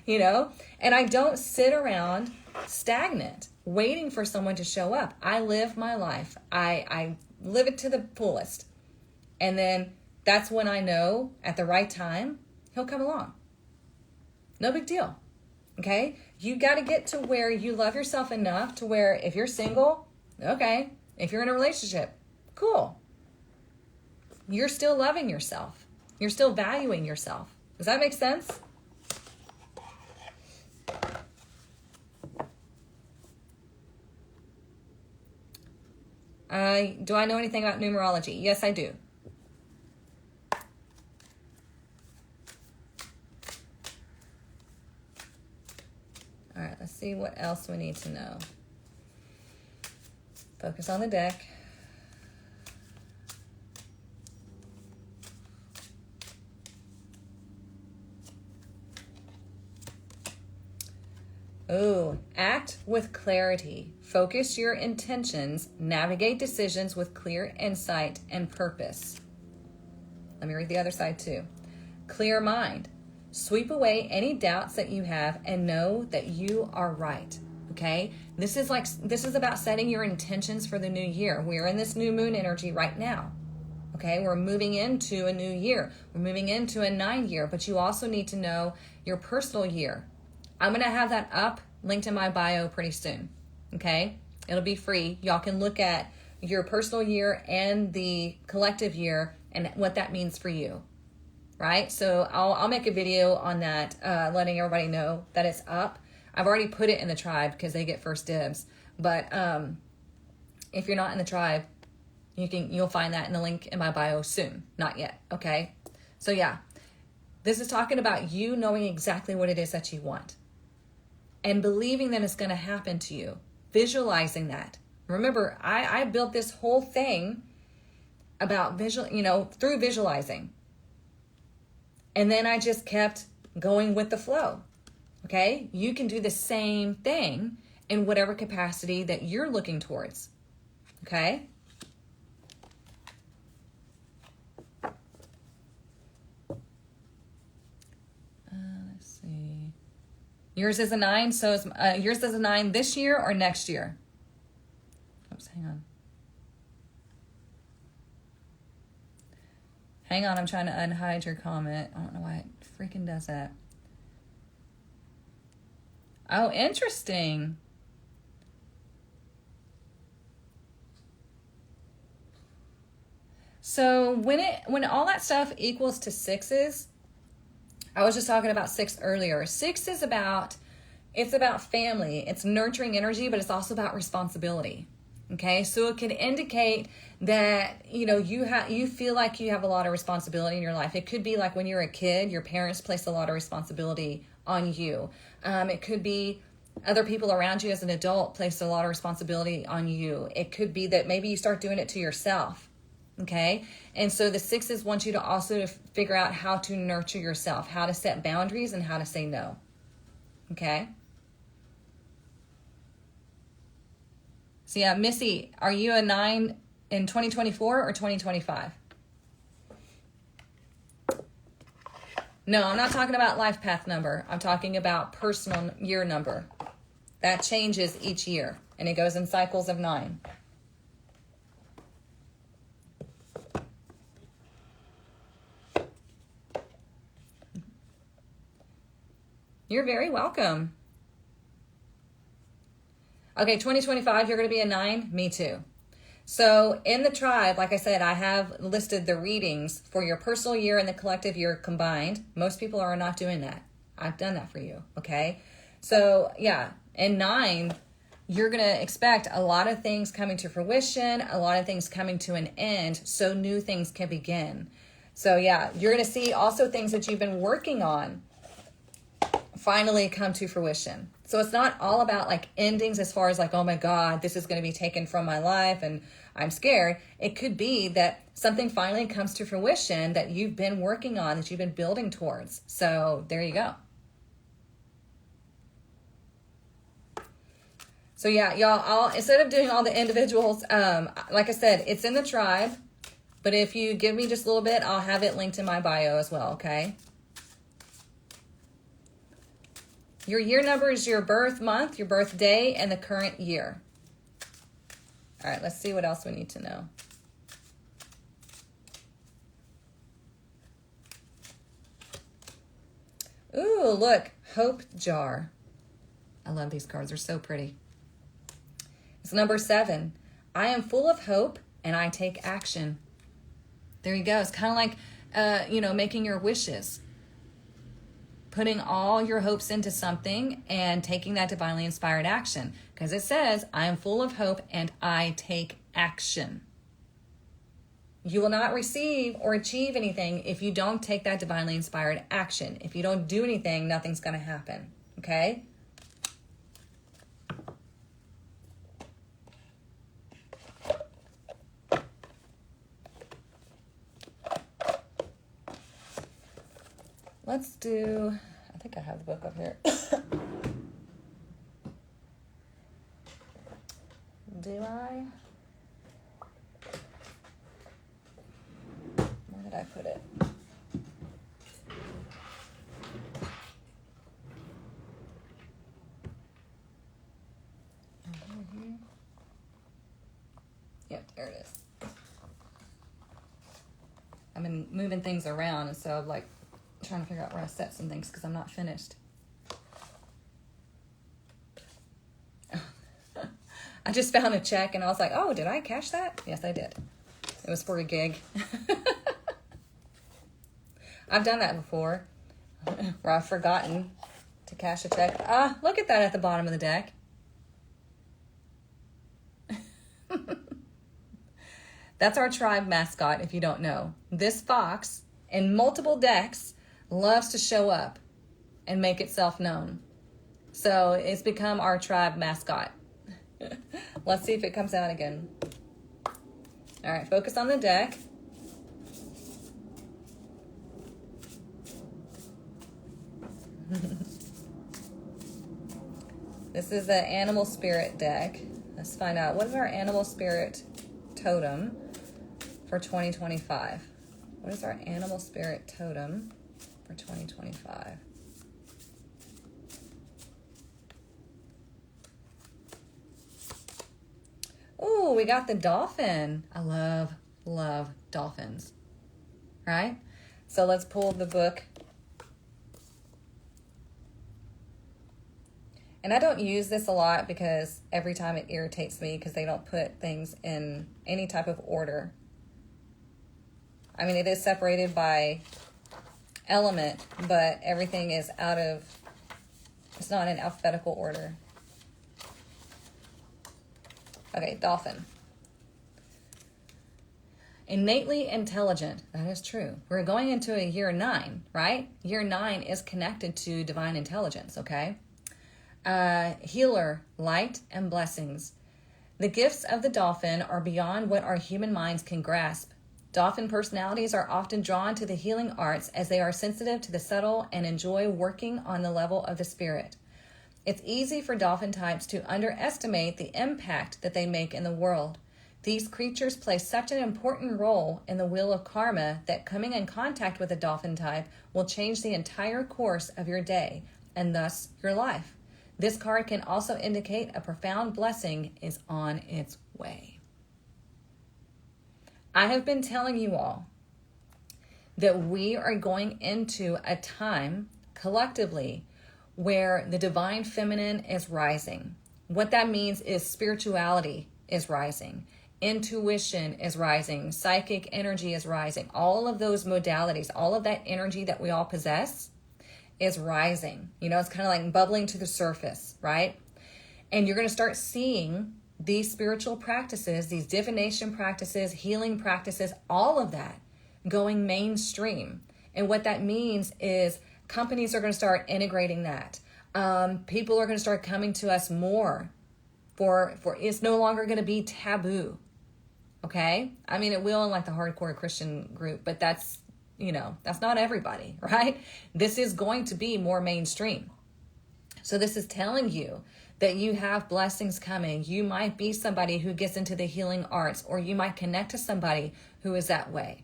And I don't sit around stagnant, waiting for someone to show up. I live my life. I live it to the fullest. And then that's when I know at the right time, he'll come along. No big deal. Okay? You got to get to where you love yourself enough to where if you're single, okay. If you're in a relationship, cool. You're still loving yourself. You're still valuing yourself. Does that make sense? Do I know anything about numerology? Yes, I do. All right, let's see what else we need to know. Focus on the deck. Ooh, act with clarity. Focus your intentions. Navigate decisions with clear insight and purpose. Let me read the other side too. Clear mind. Sweep away any doubts that you have and know that you are right. Okay? This is about setting your intentions for the new year. We're in this new moon energy right now. Okay? We're moving into a new year. We're moving into a 9 year, but you also need to know your personal year. I'm going to have that up, linked in my bio pretty soon. Okay? It'll be free. Y'all can look at your personal year and the collective year and what that means for you. Right? So I'll make a video on that, letting everybody know that it's up. I've already put it in the tribe because they get first dibs. But if you're not in the tribe, you'll find that in the link in my bio soon. Not yet. Okay? So yeah, this is talking about you knowing exactly what it is that you want and believing that it's going to happen to you. Visualizing that. Remember, I built this whole thing about through visualizing. And then I just kept going with the flow. Okay? You can do the same thing in whatever capacity that you're looking towards. Okay? Let's see. Yours is a 9, so yours is a 9 this year or next year? Oops, hang on. Hang on, I'm trying to unhide your comment. I don't know why it freaking does that. Oh, interesting. So when all that stuff equals to 6s, I was just talking about 6 earlier. 6 is about family. It's nurturing energy, but it's also about responsibility. Okay, so it can indicate that you feel like you have a lot of responsibility in your life. It could be like when you're a kid, your parents place a lot of responsibility on you. It could be other people around you as an adult place a lot of responsibility on you. It could be that maybe you start doing it to yourself. Okay, and so the 6s want you to also figure out how to nurture yourself, how to set boundaries, and how to say no. Okay. So yeah, Missy, are you a 9 in 2024 or 2025? No, I'm not talking about life path number. I'm talking about personal year number. That changes each year, and it goes in cycles of 9. You're very welcome. Okay, 2025, you're going to be a 9? Me too. So in the tribe, like I said, I have listed the readings for your personal year and the collective year combined. Most people are not doing that. I've done that for you, okay? So yeah, in 9, you're going to expect a lot of things coming to fruition, a lot of things coming to an end, so new things can begin. So yeah, you're going to see also things that you've been working on finally come to fruition. So it's not all about like endings as far as like, oh my God, this is going to be taken from my life and I'm scared. It could be that something finally comes to fruition that you've been working on, that you've been building towards. So there you go. So yeah, y'all, instead of doing all the individuals, like I said, it's in the tribe, but if you give me just a little bit, I'll have it linked in my bio as well, okay? Your year number is your birth month, your birthday, and the current year. All right, let's see what else we need to know. Ooh, look, Hope Jar. I love these cards. They're so pretty. It's number 7. I am full of hope and I take action. There you go. It's kind of like, making your wishes. Putting all your hopes into something and taking that divinely inspired action. Because it says, I am full of hope and I take action. You will not receive or achieve anything if you don't take that divinely inspired action. If you don't do anything, nothing's going to happen. Okay? Let's do, I think I have the book up here. Do I? Where did I put it? Yep, there it is. I've been moving things around, and so I'm like trying to figure out where I set some things because I'm not finished. I just found a check and I was like, oh, did I cash that? Yes, I did. It was for a gig. I've done that before where I've forgotten to cash a check. Look at that at the bottom of the deck. That's our tribe mascot, if you don't know. This fox in multiple decks loves to show up and make itself known. So it's become our tribe mascot. Let's see if it comes out again. All right, focus on the deck. This is the animal spirit deck. Let's find out, what is our animal spirit totem for 2025? What is our animal spirit totem for 2025? Oh, we got the dolphin. I love dolphins, right? So let's pull the book. And I don't use this a lot because every time it irritates me because they don't put things in any type of order. I mean, it is separated by element, but everything is it's not in alphabetical order. Okay, dolphin. Innately intelligent. That is true. We're going into a year 9, right? Year 9 is connected to divine intelligence, okay? Healer, light, and blessings. The gifts of the dolphin are beyond what our human minds can grasp. Dolphin personalities are often drawn to the healing arts as they are sensitive to the subtle and enjoy working on the level of the spirit. It's easy for dolphin types to underestimate the impact that they make in the world. These creatures play such an important role in the wheel of karma that coming in contact with a dolphin type will change the entire course of your day and thus your life. This card can also indicate a profound blessing is on its way. I have been telling you all that we are going into a time collectively where the divine feminine is rising. What that means is spirituality is rising. Intuition is rising. Psychic energy is rising. All of those modalities, all of that energy that we all possess is rising. You know, it's kind of like bubbling to the surface, right? And you're going to start seeing these spiritual practices, these divination practices, healing practices, all of that going mainstream. And what that means is companies are going to start integrating that. People are going to start coming to us more for it's no longer going to be taboo. Okay? I mean, it will in like the hardcore Christian group, but that's not everybody, right? This is going to be more mainstream. So this is telling you that you have blessings coming. You might be somebody who gets into the healing arts, or you might connect to somebody who is that way.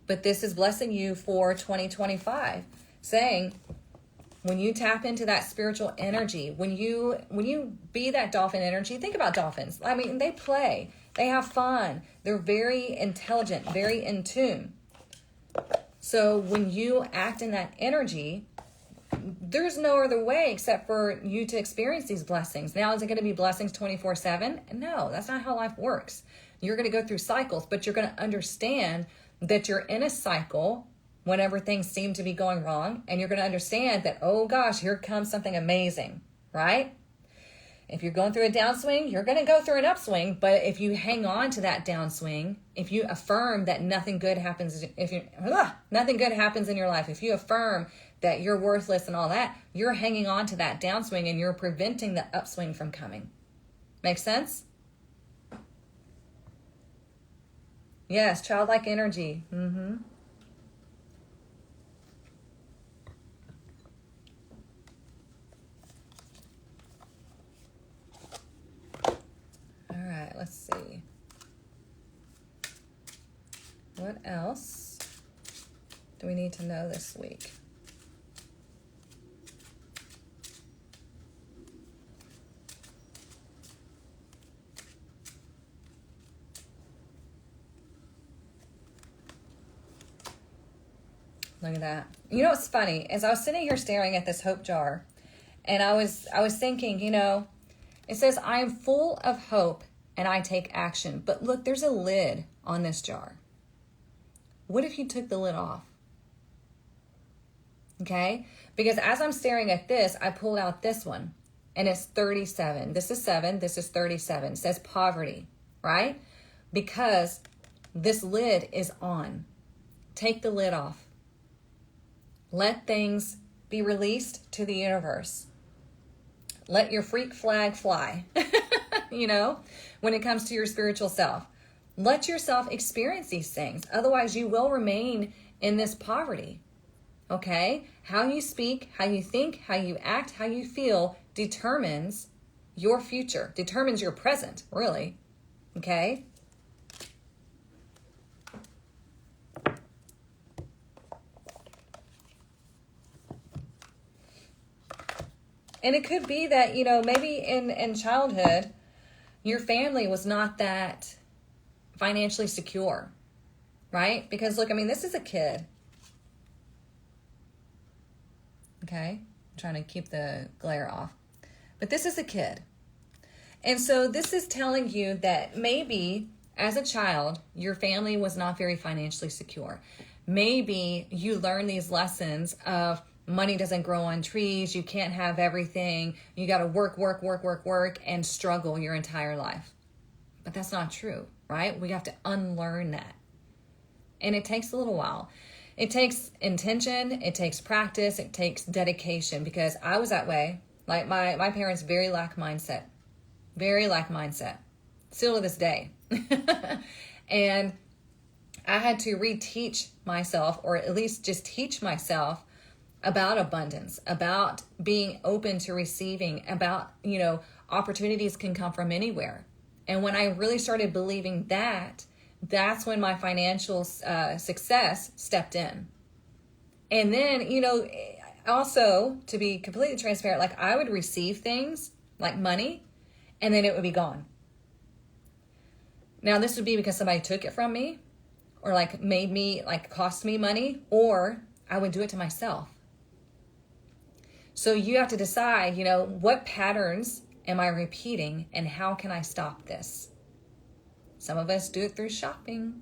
But this is blessing you for 2025, saying when you tap into that spiritual energy, when you be that dolphin energy, think about dolphins. I mean, they play, they have fun. They're very intelligent, very in tune. So when you act in that energy, there's no other way except for you to experience these blessings. Now, is it going to be blessings 24/7? No, that's not how life works. You're going to go through cycles, but you're going to understand that you're in a cycle whenever things seem to be going wrong. And you're going to understand that, oh gosh, here comes something amazing, right? If you're going through a downswing, you're going to go through an upswing. But if you hang on to that downswing, if you affirm that nothing good happens, nothing good happens in your life, if you affirm that you're worthless and all that, you're hanging on to that downswing and you're preventing the upswing from coming. Make sense? Yes, childlike energy. All right, let's see. What else do we need to know this week? Look at that. You know what's funny? As I was sitting here staring at this hope jar, and I was thinking, it says, I am full of hope and I take action. But look, there's a lid on this jar. What if you took the lid off? Okay? Because as I'm staring at this, I pulled out this one, and it's 37. This is 7. This is 37. It says poverty, right? Because this lid is on. Take the lid off. Let things be released to the universe. Let your freak flag fly, when it comes to your spiritual self. Let yourself experience these things. Otherwise, you will remain in this poverty. Okay? How you speak, how you think, how you act, how you feel determines your future, determines your present, really. Okay? And it could be that, maybe in childhood, your family was not that financially secure, right? Because look, this is a kid. Okay? I'm trying to keep the glare off. But this is a kid. And so this is telling you that maybe as a child, your family was not very financially secure. Maybe you learned these lessons of money doesn't grow on trees. You can't have everything. You got to work, and struggle your entire life. But that's not true, right? We have to unlearn that. And it takes a little while. It takes intention. It takes practice. It takes dedication, because I was that way. Like my parents, very lack mindset. Very lack mindset. Still to this day. And I had to reteach myself, or at least just teach myself about abundance, about being open to receiving, about, opportunities can come from anywhere. And when I really started believing that, that's when my financial success stepped in. And then, also to be completely transparent, like I would receive things like money and then it would be gone. Now this would be because somebody took it from me, or like made me, like cost me money, or I would do it to myself. So you have to decide, what patterns am I repeating and how can I stop this? Some of us do it through shopping.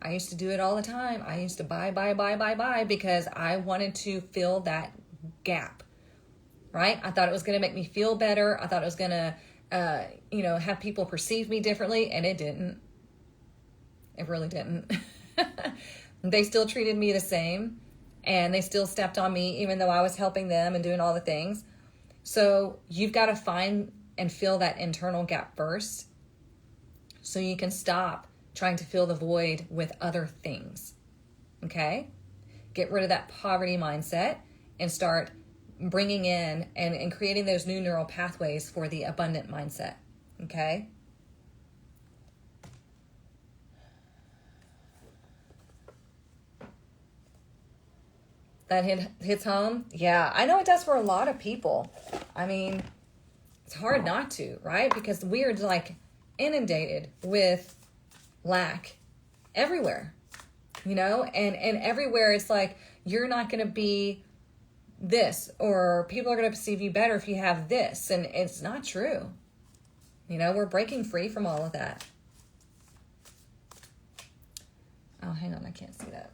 I used to do it all the time. I used to buy because I wanted to fill that gap, right? I thought it was going to make me feel better. I thought it was going to, have people perceive me differently, and it didn't. It really didn't. They still treated me the same. And they still stepped on me, even though I was helping them and doing all the things. So you've got to find and fill that internal gap first, so you can stop trying to fill the void with other things. Okay? Get rid of that poverty mindset and start bringing in and creating those new neural pathways for the abundant mindset. Okay? That hits home? Yeah, I know it does for a lot of people. It's hard not to, right? Because we are like inundated with lack everywhere, and everywhere it's like, you're not going to be this, or people are going to perceive you better if you have this. And it's not true. We're breaking free from all of that. Oh, hang on. I can't see that.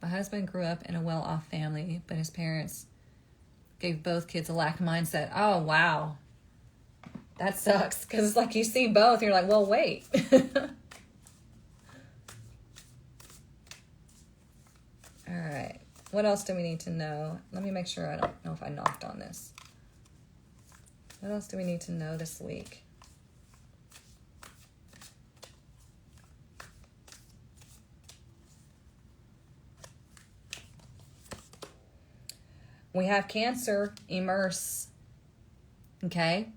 My husband grew up in a well-off family, but his parents gave both kids a lack mindset. Oh, wow. That sucks. Because it's like you see both. You're like, well, wait. All right. What else do we need to know? Let me make sure. I don't know if I knocked on this. What else do we need to know this week? We have Cancer, immerse. Okay?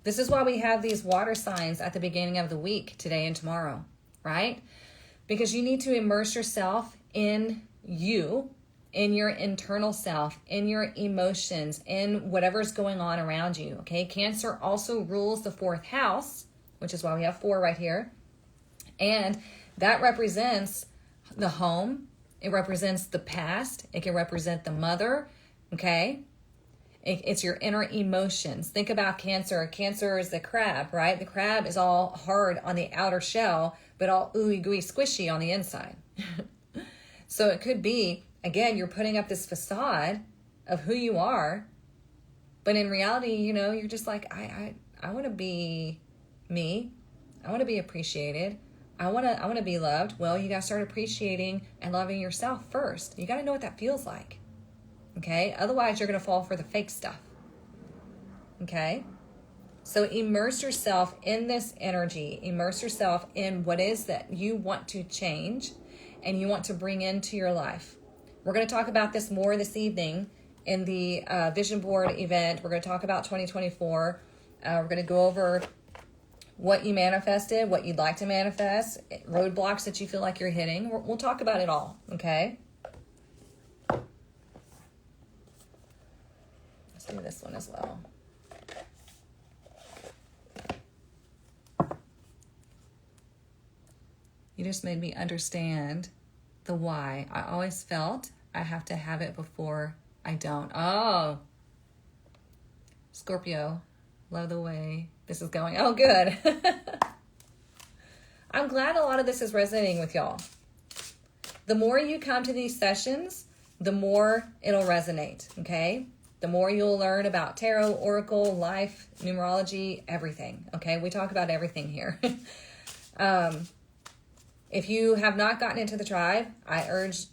This is why we have these water signs at the beginning of the week, today and tomorrow, right? Because you need to immerse yourself in you, in your internal self, in your emotions, in whatever's going on around you, okay? Cancer also rules the 4th house, which is why we have 4 right here. And that represents the home. It represents the past. It can represent the mother, okay? It's your inner emotions. Think about Cancer. Cancer is the crab, right? The crab is all hard on the outer shell, but all ooey gooey squishy on the inside. So it could be, again, you're putting up this facade of who you are, but in reality, you know, you're just like, I want to be me. I want to be appreciated. I want to be loved. Well, you got to start appreciating and loving yourself first. You got to know what that feels like. Okay? Otherwise, you're going to fall for the fake stuff. Okay? So immerse yourself in this energy. Immerse yourself in what is that you want to change and you want to bring into your life. We're going to talk about this more this evening in the vision board event. We're going to talk about 2024. We're going to go over what you manifested, what you'd like to manifest, roadblocks that you feel like you're hitting. We'll talk about it all, okay? Let's do this one as well. You just made me understand the why. I always felt I have to have it before I don't. Oh, Scorpio, love the way this is going. Oh, good. I'm glad a lot of this is resonating with y'all. The more you come to these sessions, the more it'll resonate, okay? The more you'll learn about tarot, oracle, life, numerology, everything, okay? We talk about everything here. If you have not gotten into the tribe, I urge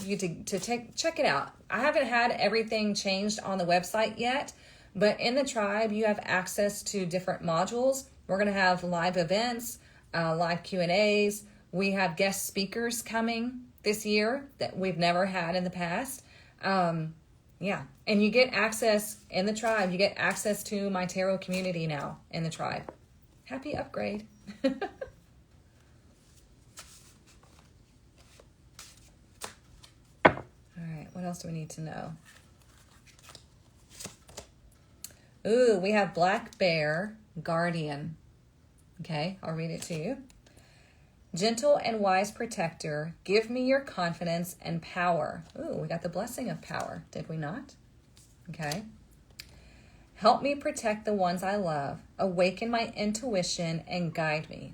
you to check it out. I haven't had everything changed on the website yet, but in the tribe, you have access to different modules. We're going to have live events, live Q&As. We have guest speakers coming this year that we've never had in the past. Yeah, and you get access in the tribe. You get access to my tarot community now in the tribe. Happy upgrade. What else do we need to know? Ooh, we have Black Bear Guardian. Okay, I'll read it to you. Gentle and wise protector, give me your confidence and power. Ooh, we got the blessing of power, did we not? Okay. Help me protect the ones I love. Awaken my intuition and guide me.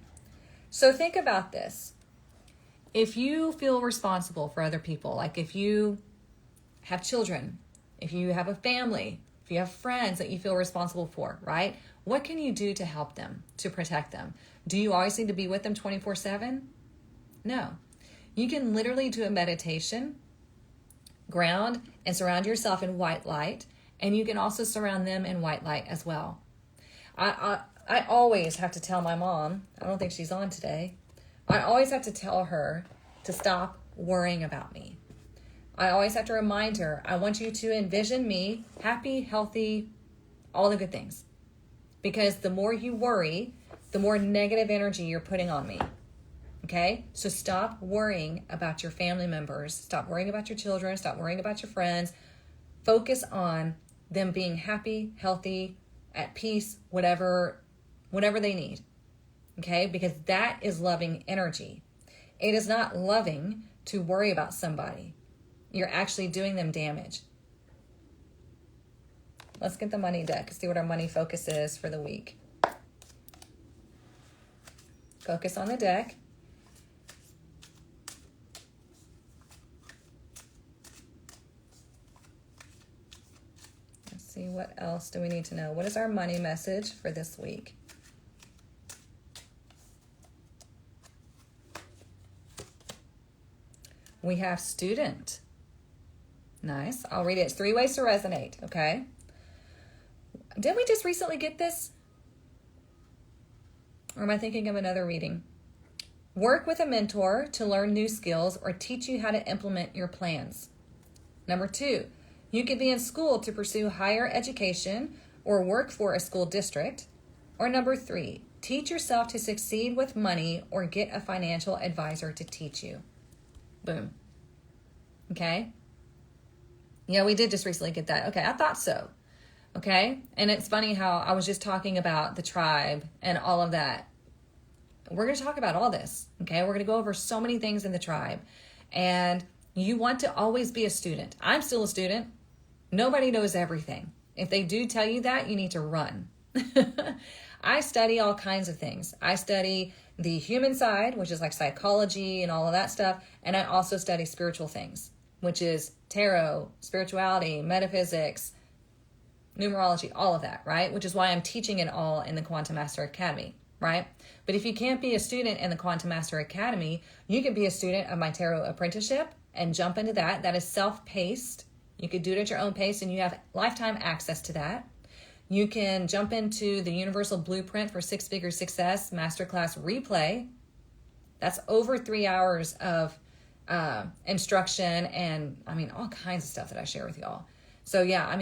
So think about this. If you feel responsible for other people, like if you have children, if you have a family, if you have friends that you feel responsible for, right? What can you do to help them, to protect them? Do you always need to be with them 24/7? No. You can literally do a meditation, ground and surround yourself in white light, and you can also surround them in white light as well. I always have to tell my mom, I don't think she's on today, I always have to tell her to stop worrying about me. I always have to remind her, I want you to envision me happy, healthy, all the good things. Because the more you worry, the more negative energy you're putting on me. Okay? So stop worrying about your family members. Stop worrying about your children. Stop worrying about your friends. Focus on them being happy, healthy, at peace, whatever they need. Okay? Because that is loving energy. It is not loving to worry about somebody. You're actually doing them damage. Let's get the money deck. See what our money focus is for the week. Focus on the deck. see, what else do we need to know? What is our money message for this week? We have student. Nice. I'll read it. It's 3 ways to resonate, okay? Did we just recently get this? Or am I thinking of another reading? Work with a mentor to learn new skills or teach you how to implement your plans. Number 2, you could be in school to pursue higher education or work for a school district. Or number 3, teach yourself to succeed with money or get a financial advisor to teach you. Boom. Okay? Yeah, we did just recently get that. Okay, I thought so. Okay? And it's funny how I was just talking about the tribe and all of that. We're going to talk about all this. Okay? We're going to go over so many things in the tribe. And you want to always be a student. I'm still a student. Nobody knows everything. If they do tell you that, you need to run. I study all kinds of things. I study the human side, which is like psychology and all of that stuff. And I also study spiritual things, which is tarot, spirituality, metaphysics, numerology, all of that, right? Which is why I'm teaching it all in the Quantum Master Academy, right? But if you can't be a student in the Quantum Master Academy, you could be a student of my Tarot Apprenticeship and jump into that. That is self-paced. You could do it at your own pace and you have lifetime access to that. You can jump into the Universal Blueprint for Six-Figure Success Masterclass replay. That's over 3 hours of instruction and, all kinds of stuff that I share with y'all. So yeah,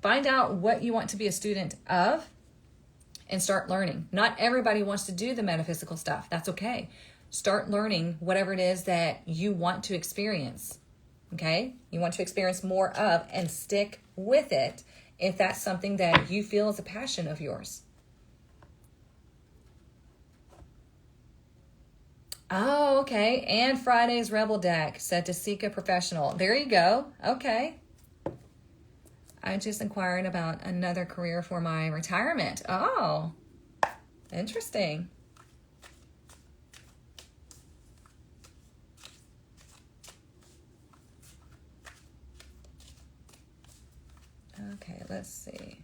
find out what you want to be a student of and start learning. Not everybody wants to do the metaphysical stuff. That's okay. Start learning whatever it is that you want to experience. Okay? You want to experience more of and stick with it if that's something that you feel is a passion of yours. Oh, okay. And Friday's Rebel deck said to seek a professional. There you go. Okay. I'm just inquiring about another career for my retirement. Oh, interesting. Okay, let's see.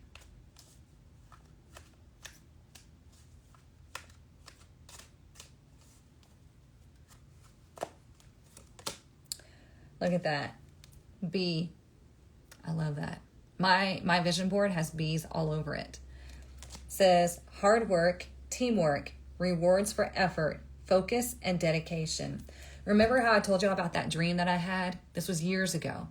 Look at that. B. I love that. My vision board has bees all over it. Says hard work, teamwork, rewards for effort, focus, and dedication. Remember how I told you about that dream that I had? This was years ago.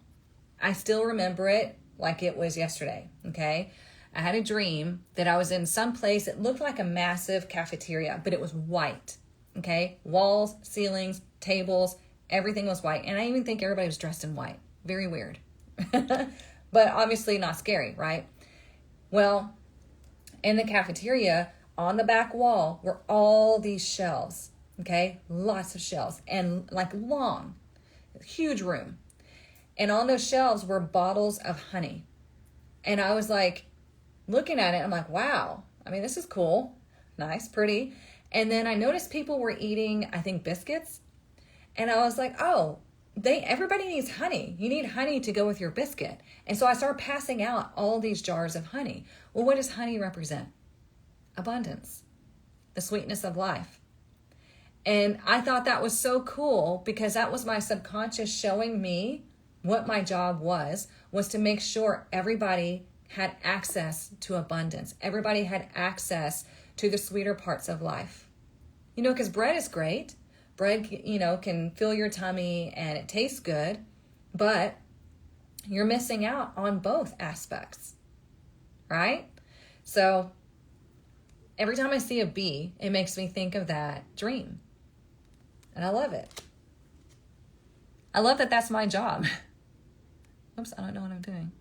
I still remember it like it was yesterday, okay? I had a dream that I was in some place. It looked like a massive cafeteria, but it was white, okay? Walls, ceilings, tables, everything was white. And I even think everybody was dressed in white. Very weird. But obviously not scary, right? Well, in the cafeteria, on the back wall were all these shelves, okay? Lots of shelves and like long, huge room. And on those shelves were bottles of honey. And I was like, looking at it, I'm like, wow. This is cool. Nice, pretty. And then I noticed people were eating, I think, biscuits. And I was like, oh, everybody needs honey. You need honey to go with your biscuit. And so I started passing out all these jars of honey. Well, what does honey represent? Abundance, the sweetness of life. And I thought that was so cool because that was my subconscious showing me what my job was to make sure everybody had access to abundance. Everybody had access to the sweeter parts of life. Because bread is great. Bread, can fill your tummy and it tastes good, but you're missing out on both aspects, right? So every time I see a bee, it makes me think of that dream. And I love it. I love that that's my job. Oops, I don't know what I'm doing.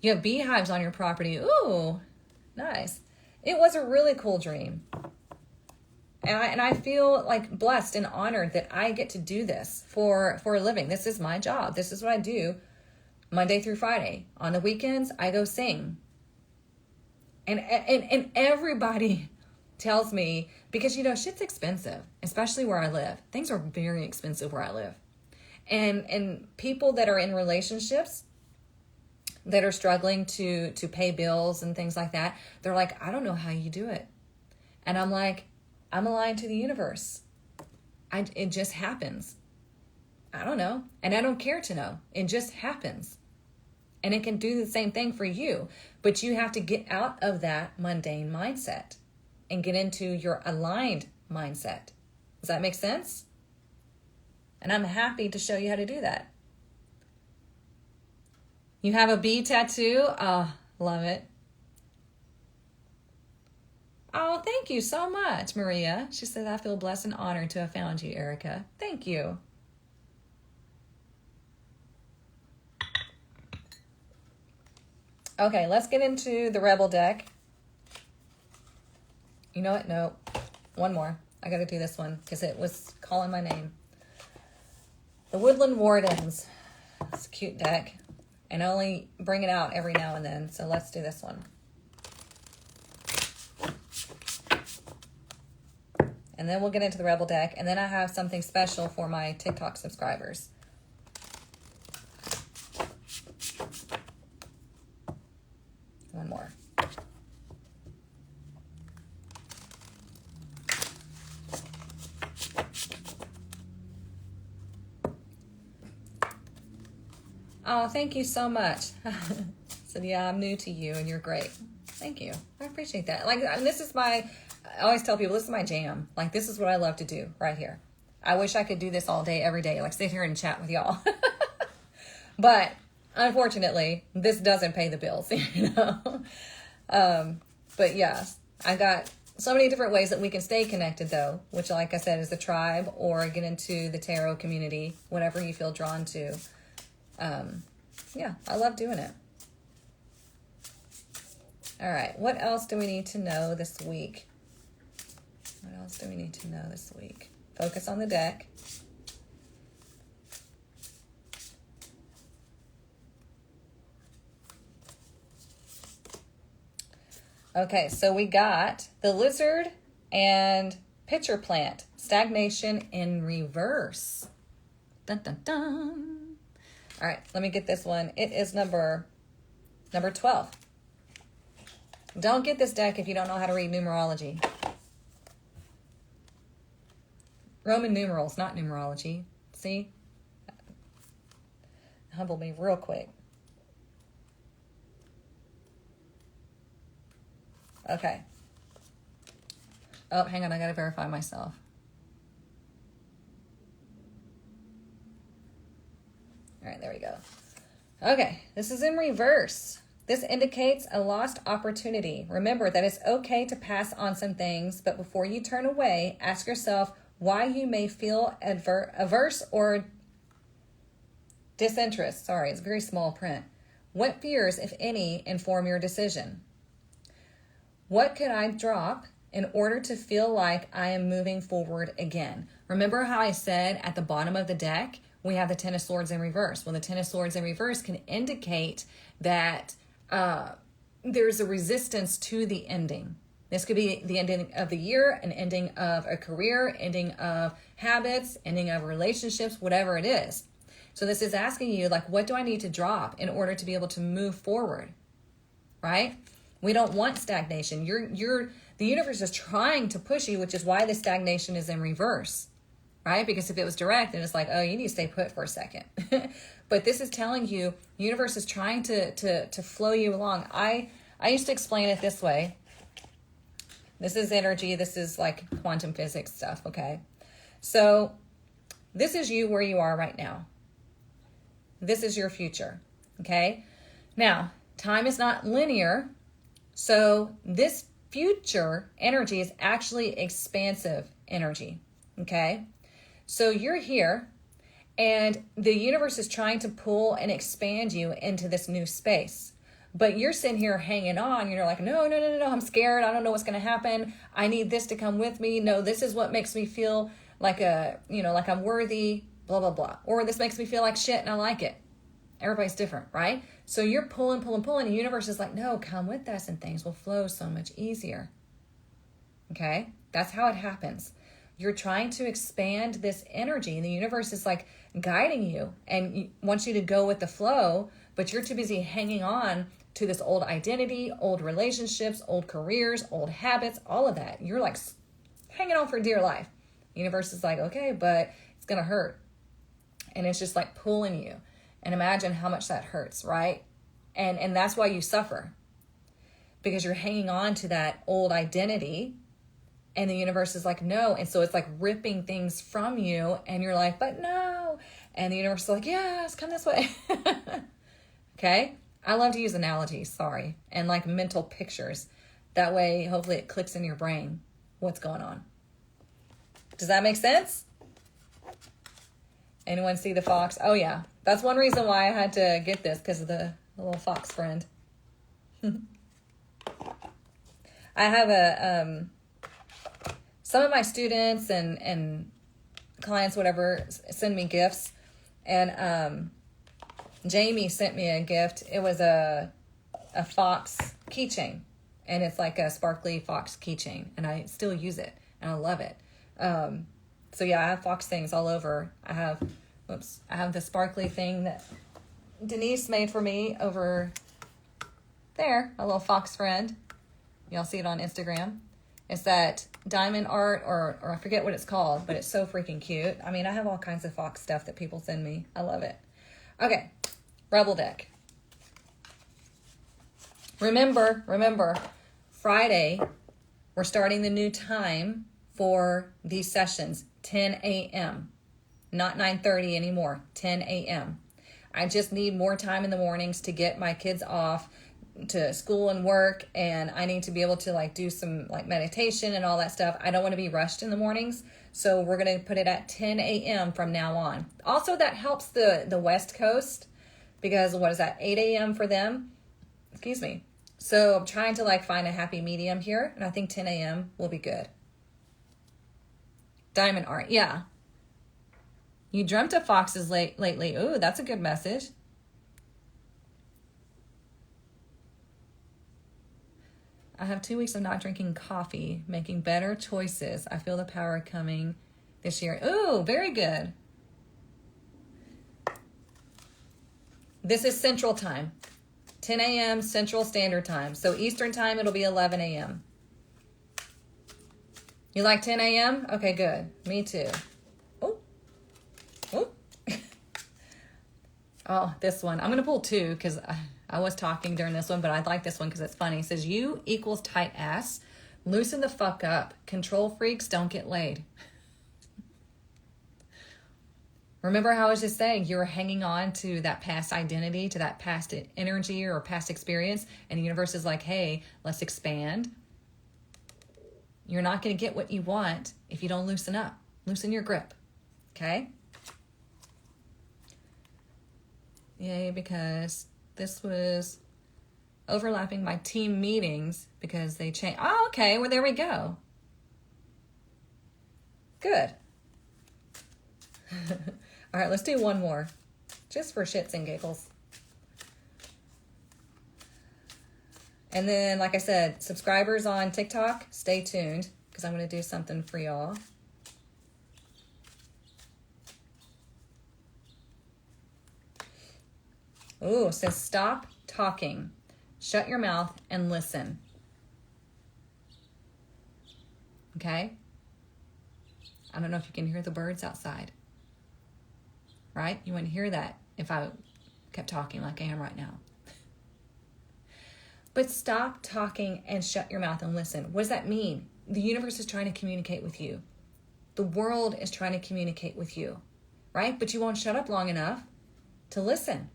You have beehives on your property. Ooh, nice. It was a really cool dream. And I feel like blessed and honored that I get to do this for a living. This is my job. This is what I do Monday through Friday. On the weekends, I go sing. And everybody tells me, because, shit's expensive, especially where I live. Things are very expensive where I live. And people that are in relationships, that are struggling to pay bills and things like that. They're like, I don't know how you do it. And I'm like, I'm aligned to the universe. It just happens. I don't know. And I don't care to know. It just happens. And it can do the same thing for you. But you have to get out of that mundane mindset and get into your aligned mindset. Does that make sense? And I'm happy to show you how to do that. You have a bee tattoo? Oh, love it. Oh, thank you so much, Maria. She said, I feel blessed and honored to have found you, Erica. Thank you. Okay, let's get into the Rebel deck. You know what? No, one more. I got to do this one because it was calling my name. The Woodland Wardens. It's a cute deck. And I only bring it out every now and then. So let's do this one. And then we'll get into the Rebel deck. And then I have something special for my TikTok subscribers. One more. Oh, thank you so much. So yeah, I'm new to you and you're great. Thank you. I appreciate that. Like, this is I always tell people, this is my jam. Like, this is what I love to do right here. I wish I could do this all day, every day, like sit here and chat with y'all. But unfortunately, this doesn't pay the bills, you know? But yes, I got so many different ways that we can stay connected though, which like I said is the tribe or get into the tarot community, whatever you feel drawn to. Yeah, I love doing it. All right, what else do we need to know this week? What else do we need to know this week? Focus on the deck. Okay, so we got the lizard and pitcher plant. Stagnation in reverse. Dun, dun, dun. All right, let me get this one. It is number 12. Don't get this deck if you don't know how to read numerology. Roman numerals, not numerology. See? Humble me real quick. Okay. Oh, hang on. I got to verify myself. All right, there we go. Okay, this is in reverse. This indicates a lost opportunity. Remember that it's okay to pass on some things, but before you turn away, ask yourself why you may feel averse or disinterest. Sorry, it's very small print. What fears, if any, inform your decision? What could I drop in order to feel like I am moving forward again? Remember how I said at the bottom of the deck, we have the Ten of Swords in reverse. Well, the Ten of Swords in reverse can indicate that there's a resistance to the ending. This could be the ending of the year, an ending of a career, ending of habits, ending of relationships, whatever it is. So this is asking you, like, what do I need to drop in order to be able to move forward, right? We don't want stagnation. The universe is trying to push you, which is why the stagnation is in reverse. Right? Because if it was direct, then it's like, oh, you need to stay put for a second. But this is telling you, the universe is trying to flow you along. I used to explain it this way. This is energy. This is like quantum physics stuff, okay? So this is you where you are right now. This is your future, okay? Now, time is not linear. So this future energy is actually expansive energy, okay? So you're here and the universe is trying to pull and expand you into this new space. But you're sitting here hanging on. You're like, no, I'm scared. I don't know what's going to happen. I need this to come with me. No, this is what makes me feel like like I'm worthy, blah, blah, blah. Or this makes me feel like shit and I like it. Everybody's different, right? So you're pulling. The universe is like, no, come with us and things will flow so much easier. Okay? That's how it happens. You're trying to expand this energy and the universe is like guiding you and wants you to go with the flow, but you're too busy hanging on to this old identity, old relationships, old careers, old habits, all of that. You're like hanging on for dear life. The universe is like, okay, but it's going to hurt. And it's just like pulling you. And imagine how much that hurts, right? And that's why you suffer. Because you're hanging on to that old identity. And the universe is like, no. And so it's like ripping things from you. And you're like, but no. And the universe is like, yes, come this way. Okay? I love to use analogies, sorry. And like mental pictures. That way, hopefully it clicks in your brain what's going on. Does that make sense? Anyone see the fox? Oh, yeah. That's one reason why I had to get this, because of the little fox friend. I have some of my students and clients, whatever, send me gifts. And Jamie sent me a gift. It was a fox keychain. And it's like a sparkly fox keychain. And I still use it. And I love it. So yeah, I have fox things all over. I have the sparkly thing that Denise made for me over there, a little fox friend. Y'all see it on Instagram. It's that diamond art, or I forget what it's called, but it's so freaking cute. I mean, I have all kinds of fox stuff that people send me. I love it. Okay, Rebel Deck. Remember, Friday, we're starting the new time for these sessions, 10 a.m. Not 9:30 anymore, 10 a.m. I just need more time in the mornings to get my kids off to school and work, and I need to be able to like do some like meditation and all that stuff. I don't want to be rushed in the mornings, so we're going to put it at 10 a.m. from now on. Also, that helps the West Coast, because what is that, 8 a.m. for them? Excuse me. So I'm trying to like find a happy medium here, and I think 10 a.m. will be good. Diamond art, yeah. You dreamt of foxes lately. Ooh, that's a good message. I have 2 weeks of not drinking coffee, making better choices. I feel the power coming this year. Ooh, very good. This is Central Time. 10 a.m. Central Standard Time. So Eastern Time, it'll be 11 a.m. You like 10 a.m.? Okay, good. Me too. Oh. Oh, this one. I'm going to pull two because I was talking during this one, but I like this one because it's funny. It says, you equals tight ass. Loosen the fuck up. Control freaks don't get laid. Remember how I was just saying, you were hanging on to that past identity, to that past energy or past experience, and the universe is like, hey, let's expand. You're not going to get what you want if you don't loosen up. Loosen your grip. Okay? Yay, because this was overlapping my team meetings because they changed. Oh, okay. Well, there we go. Good. All right, let's do one more. Just for shits and giggles. And then, like I said, subscribers on TikTok, stay tuned because I'm going to do something for y'all. Ooh, it says stop talking. Shut your mouth and listen. Okay? I don't know if you can hear the birds outside. Right? You wouldn't hear that if I kept talking like I am right now. But stop talking and shut your mouth and listen. What does that mean? The universe is trying to communicate with you. The world is trying to communicate with you. Right? But you won't shut up long enough to listen.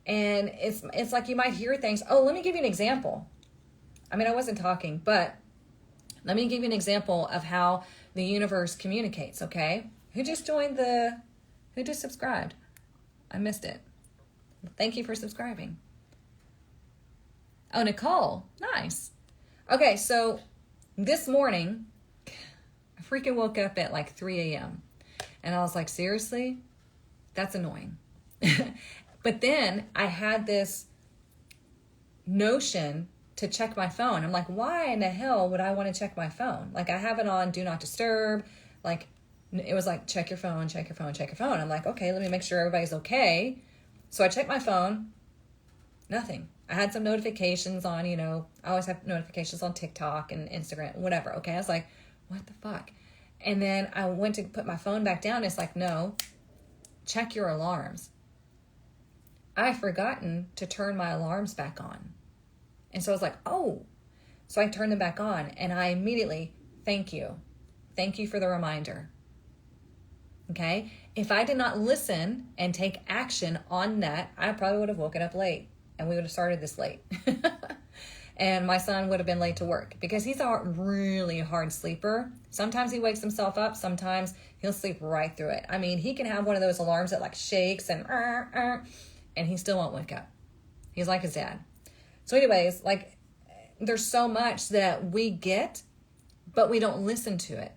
And it's like you might hear things. Oh, let me give you an example. I mean, I wasn't talking, but let me give you an example of how the universe communicates, okay? Who just subscribed? I missed it. Thank you for subscribing. Oh, Nicole. Nice. Okay, so this morning, I freaking woke up at like 3 a.m. And I was like, seriously? That's annoying. But then I had this notion to check my phone. I'm like, why in the hell would I want to check my phone? Like, I have it on Do Not Disturb. Like, it was like, check your phone, check your phone, check your phone. I'm like, okay, let me make sure everybody's okay. So I checked my phone, nothing. I had some notifications on, I always have notifications on TikTok and Instagram, whatever. Okay. I was like, what the fuck? And then I went to put my phone back down. It's like, no, check your alarms. I've forgotten to turn my alarms back on. And so I was like, oh. So I turned them back on, and I immediately, thank you. Thank you for the reminder. Okay? If I did not listen and take action on that, I probably would have woken up late, and we would have started this late. And my son would have been late to work because he's a really hard sleeper. Sometimes he wakes himself up. Sometimes he'll sleep right through it. I mean, he can have one of those alarms that like shakes and he still won't wake up. He's like his dad. So anyways, like there's so much that we get, but we don't listen to it.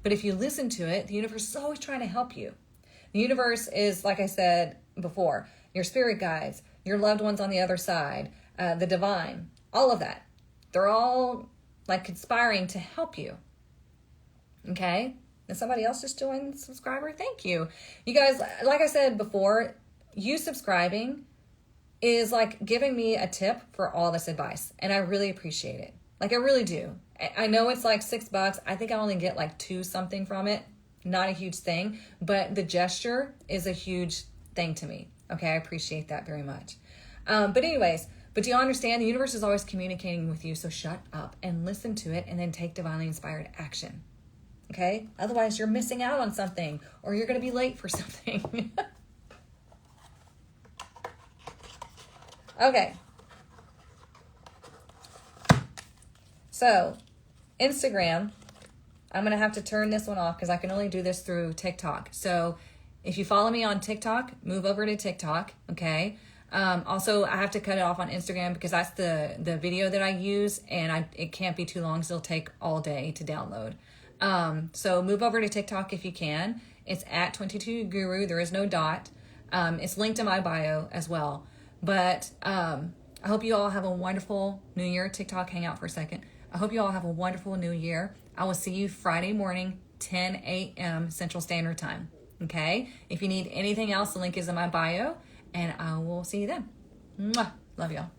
But if you listen to it, the universe is always trying to help you. The universe is, like I said before, your spirit guides, your loved ones on the other side, the divine, all of that. They're all like conspiring to help you. Okay? And somebody else just joined, subscriber. Thank you. You guys, like I said before, you subscribing is like giving me a tip for all this advice. And I really appreciate it. Like I really do. I know it's like $6. I think I only get like 2 something from it. Not a huge thing, but the gesture is a huge thing to me. Okay, I appreciate that very much. But anyways, but do you understand? The universe is always communicating with you, so shut up and listen to it and then take divinely inspired action. Okay? Otherwise, you're missing out on something or you're going to be late for something. Okay. So, Instagram, I'm going to have to turn this one off because I can only do this through TikTok. So, if you follow me on TikTok, move over to TikTok, okay? Also, I have to cut it off on Instagram because that's the video that I use, and it can't be too long, so it'll take all day to download. So move over to TikTok if you can. It's at 22guru. There is no dot. It's linked in my bio as well. But I hope you all have a wonderful New Year. TikTok, hang out for a second. I hope you all have a wonderful New Year. I will see you Friday morning, 10 a.m. Central Standard Time. Okay? If you need anything else, the link is in my bio. And I will see you then. Mwah. Love y'all.